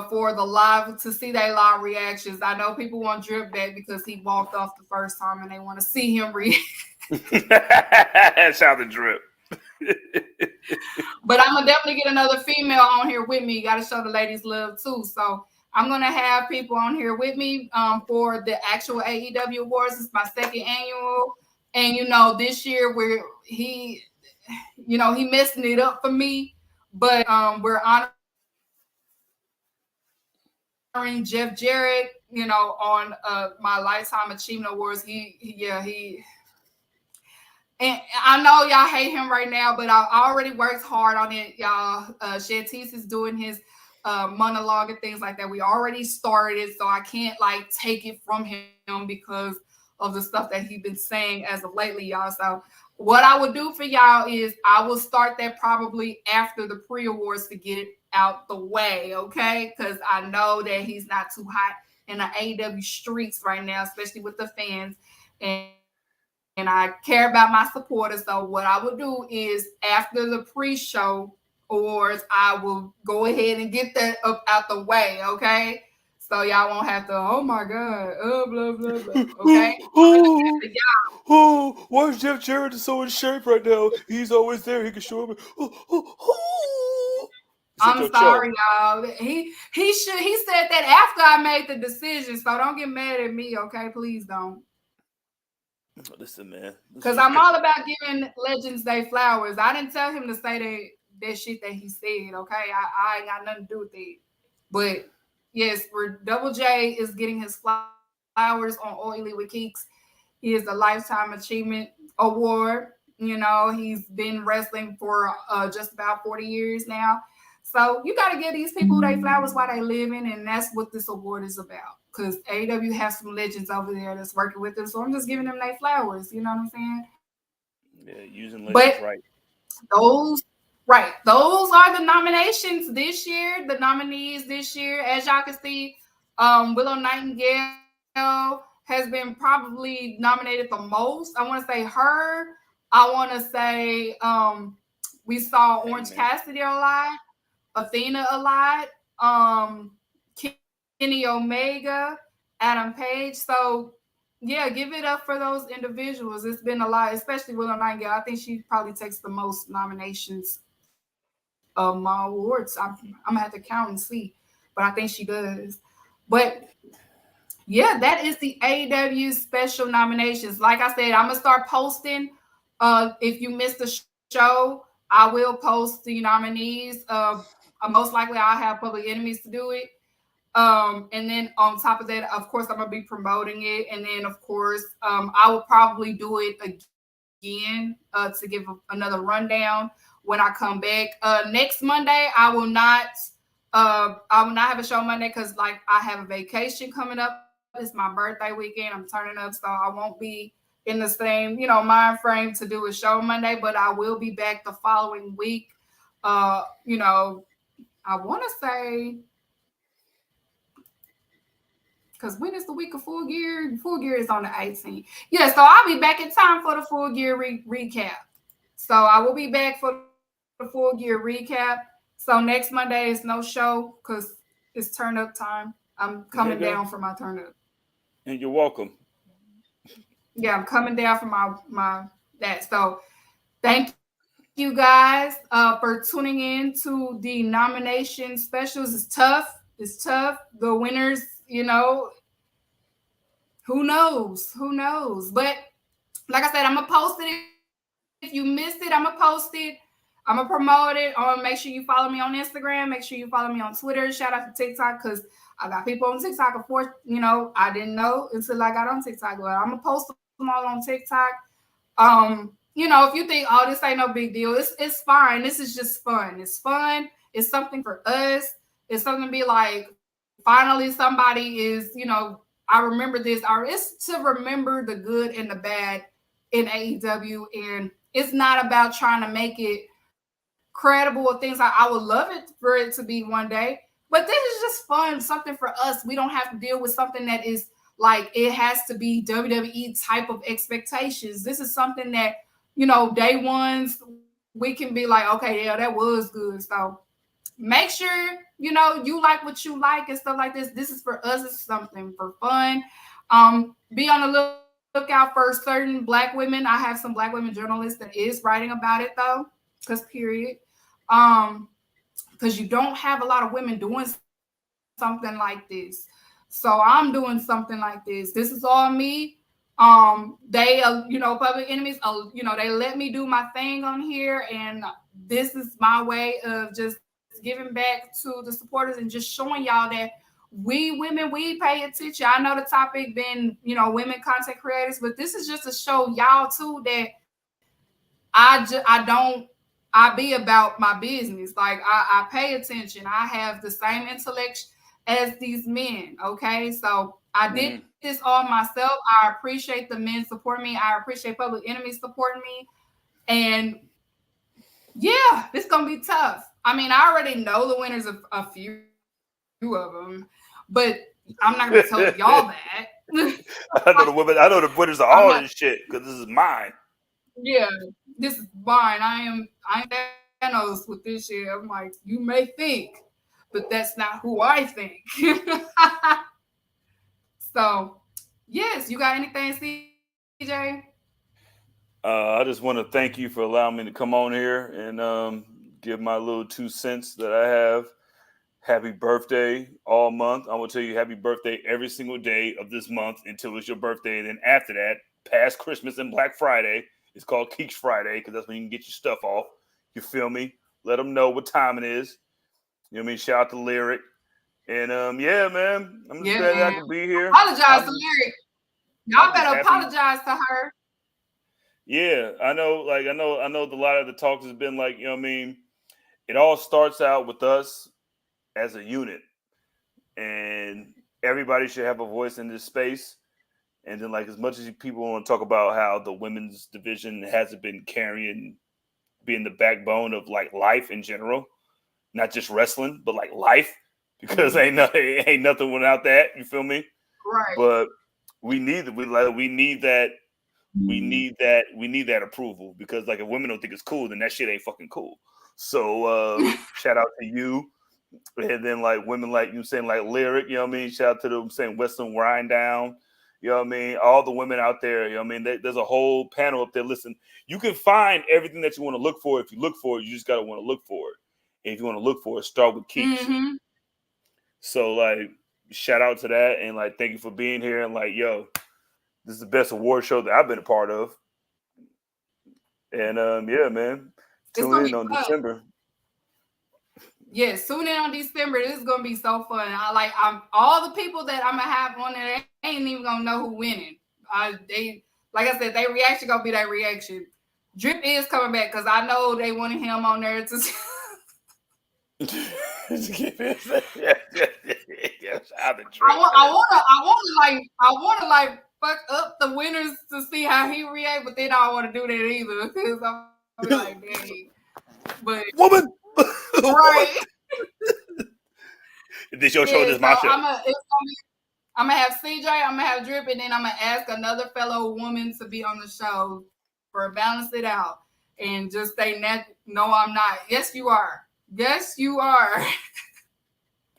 for the live, to see their live reactions. I know people want Drip back because he walked off the first time and they want to see him react. That's how the Drip. But I'm gonna definitely get another female on here with me. Got to show the ladies love too. So I'm gonna have people on here with me for the actual AEW awards. It's my second annual, and this year he messing it up for me. But we're honoring Jeff Jarrett, on my Lifetime Achievement Awards. And I know y'all hate him right now, but I already worked hard on it, y'all. Shantice is doing his monologue and things like that. We already started, so I can't take it from him because of the stuff that he's been saying as of lately, y'all. So what I will do for y'all is I will start that probably after the pre-awards to get it out the way, okay? Because I know that he's not too hot in the AEW streets right now, especially with the fans. And I care about my supporters. So what I will do is after the pre-show awards, I will go ahead and get that up out the way, okay? So y'all won't have to, oh my God, blah, blah, blah, okay? Why is Jeff Jarrett so in shape right now? He's always there. He can show up. I'm sorry, y'all. He said that after I made the decision, so don't get mad at me, okay? Please don't. Listen, man. Because I'm all about giving legends their flowers. I didn't tell him to say that shit that he said, okay? I ain't got nothing to do with it. But yes, Double J is getting his flowers on All Elite with Keeks. He is the Lifetime Achievement Award. He's been wrestling for just about 40 years now. So you got to give these people their flowers while they living, and that's what this award is about. Because AEW has some legends over there that's working with them, so I'm just giving them their flowers. You know what I'm saying? Yeah, using legends right. Those are the nominations this year. The nominees this year, as y'all can see, Willow Nightingale has been probably nominated the most. I want to say her. I want to say we saw Orange Cassidy a lot, Athena a lot, Kenny Omega, Adam Page. So yeah, give it up for those individuals. It's been a lot, especially Willow Nightingale. I think she probably takes the most nominations of my awards. I'm gonna have to count and see, but I think she does. But yeah, that is the AEW special nominations. Like I said, I'm gonna start posting. If you missed the show, I will post the nominees. Most likely, I'll have Public Enemies to do it. And then on top of that, of course, I'm gonna be promoting it. And then, of course, I will probably do it again to give another rundown when I come back. Next Monday, I will not have a show Monday because I have a vacation coming up. It's my birthday weekend. I'm turning up, so I won't be in the same, mind frame to do a show Monday, but I will be back the following week. I want to say, because when is the week of Full Gear? Full Gear is on the 18th. Yeah, so I'll be back in time for the Full Gear recap. So I will be back for the Full Gear recap. So next Monday is no show because it's turn up time. I'm coming Okay, down girl. for my turn up. And you're welcome. Yeah, I'm coming down for my that. So thank you guys for tuning in to the nomination specials. It's tough. It's tough. The winners, who knows? Who knows? But like I said, I'm gonna post it. If you missed it, I'm gonna post it. I'm gonna promote it. Make sure you follow me on Instagram. Make sure you follow me on Twitter. Shout out to TikTok because I got people on TikTok. Of course, I didn't know until I got on TikTok. But I'm gonna post them all on TikTok. If you think, oh, this ain't no big deal, it's fine. This is just fun. It's fun. It's something for us. It's something to be like, finally somebody is, I remember this. Or it's to remember the good and the bad in AEW. And it's not about trying to make it credible or things like I would love it for it to be one day. But this is just fun, something for us. We don't have to deal with something that is like it has to be WWE type of expectations. This is something that, day ones, we can be like, okay, yeah, that was good. So make sure, you like what you like and stuff like this. This is for us. It's something for fun. Be on the lookout for certain Black women. I have some Black women journalists that is writing about it though, because period. Um, because you don't have a lot of women doing something like this. So I'm doing something like this. This is all me. Public enemies, they let me do my thing on here, and this is my way of just giving back to the supporters and just showing y'all that we women, we pay attention. I know the topic been, women content creators, but this is just to show y'all too that I be about my business. Like I pay attention. I have the same intellect as these men. Okay. So I did this all myself. I appreciate the men supporting me. I appreciate Public Enemies supporting me. And yeah, this gonna be tough. I mean, I already know the winners of a few of them, but I'm not gonna tell y'all that. I know the winners of I'm all not. this shit because this is mine. Yeah, this is mine. I am Thanos with this shit. I'm like, you may think, but that's not who I think. So, yes, you got anything, CJ? I just want to thank you for allowing me to come on here and give my little 2 cents that I have. Happy birthday all month. I'm gonna tell you happy birthday every single day of this month until it's your birthday. And then after that, past Christmas and Black Friday, it's called Keeks Friday because that's when you can get your stuff off. You feel me? Let them know what time it is. You know what I mean? Shout out to Lyric. And yeah, man, I'm just Yeah, glad that I man. can be here. Apologize to Lyric. Y'all I'm just better happy. apologize to her. Yeah, I know. Like I know. A lot of the talks has been like, you know what I mean. It all starts out with us as a unit, and everybody should have a voice in this space. And then, like, as much as people want to talk about how the women's division hasn't been carrying, being the backbone of like life in general, not just wrestling, but like life, because ain't nothing without that. You feel me? Right. But we need that we need that approval because like if women don't think it's cool, then that shit ain't fucking cool. So shout out to you. And then like women like you saying like Lyric, you know what I mean? Shout out to them saying Western Grind Down. You know what I mean? All the women out there, you know what I mean? There's a whole panel up there. Listen, you can find everything that you want to look for. If you look for it, you just gotta want to look for it. And if you want to look for it, start with Keeks. Mm-hmm. So like shout out to that and like thank you for being here and like yo, this is the best award show that I've been a part of. And yeah, man. It's Tune gonna in be on fun. December. Yes, tune in on December. This is gonna be so fun. I'm all the people that I'm gonna have on there. They ain't even gonna know who winning. They like I said, their reaction gonna be their reaction. Drip is coming back because I know they wanted him on there to. Yes, I've been I want to like fuck up the winners to see how he react, but they don't want to do that either because I'm like, dang. But woman. right. This your show, Yeah, this so my show. I'm gonna have CJ, I'm gonna have Drip, and then I'm gonna ask another fellow woman to be on the show for balance it out and just say no, I'm not. Yes, you are. Yes, you are.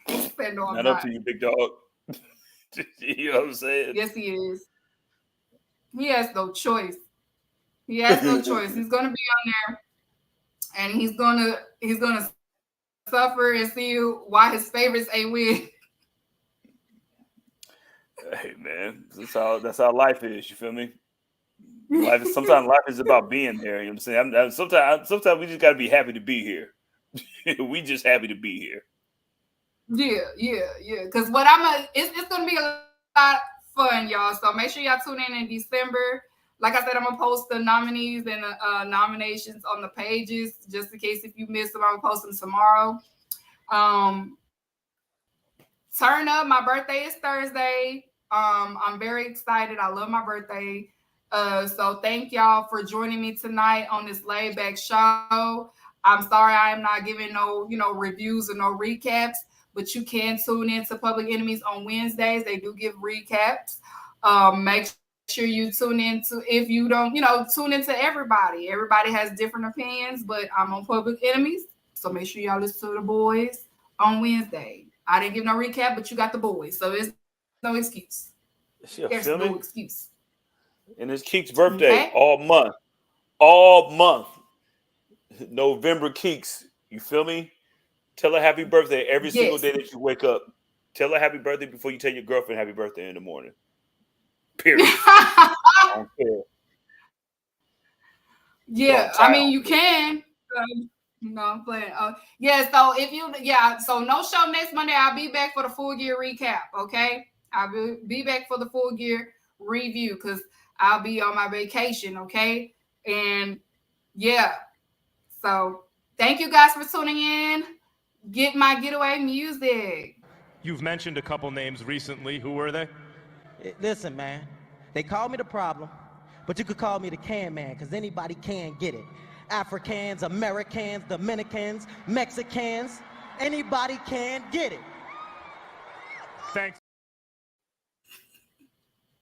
Said, no, I'm Not up not. to you, big dog. You know what I'm saying? Yes, he is. He has no choice. He has no choice. He's gonna be on there, and he's gonna suffer and see why his favorites ain't win. Hey man, that's how life is. You feel me? Sometimes life is about being there. You know what I'm saying? Sometimes we just got to be happy to be here. We just happy to be here. Yeah. Because it's gonna be a lot of fun, y'all. So make sure y'all tune in December. Like I said, I'm gonna post the nominees and the nominations on the pages just in case if you missed them. I'm gonna post them tomorrow. Turn up. My birthday is Thursday. I'm very excited. I love my birthday. So thank y'all for joining me tonight on this laid back show. I'm sorry I am not giving no, reviews or no recaps, but you can tune in to Public Enemies on Wednesdays. They do give recaps. Make sure you tune into, if you don't, tune into everybody. Everybody has different opinions, but I'm on Public Enemies. So make sure y'all listen to the boys on Wednesday. I didn't give no recap, but you got the boys. So it's no excuse. There's no excuse. And it's Keeks' birthday all month. All month. November Keeks. You feel me? Tell her happy birthday every single day that you wake up. Tell her happy birthday before you tell your girlfriend happy birthday in the morning. Period. I don't care. Yeah, I mean, you can. No, I'm playing. So no show next Monday. I'll be back for the full gear recap. Okay, I'll be back for the full gear review because I'll be on my vacation. Okay, and yeah, so thank you guys for tuning in. Get my getaway music. You've mentioned a couple names recently. Who were they? Listen, man, they call me the problem, but you could call me the can man because anybody can get it. Africans, Americans, Dominicans, Mexicans, anybody can get it. Thanks.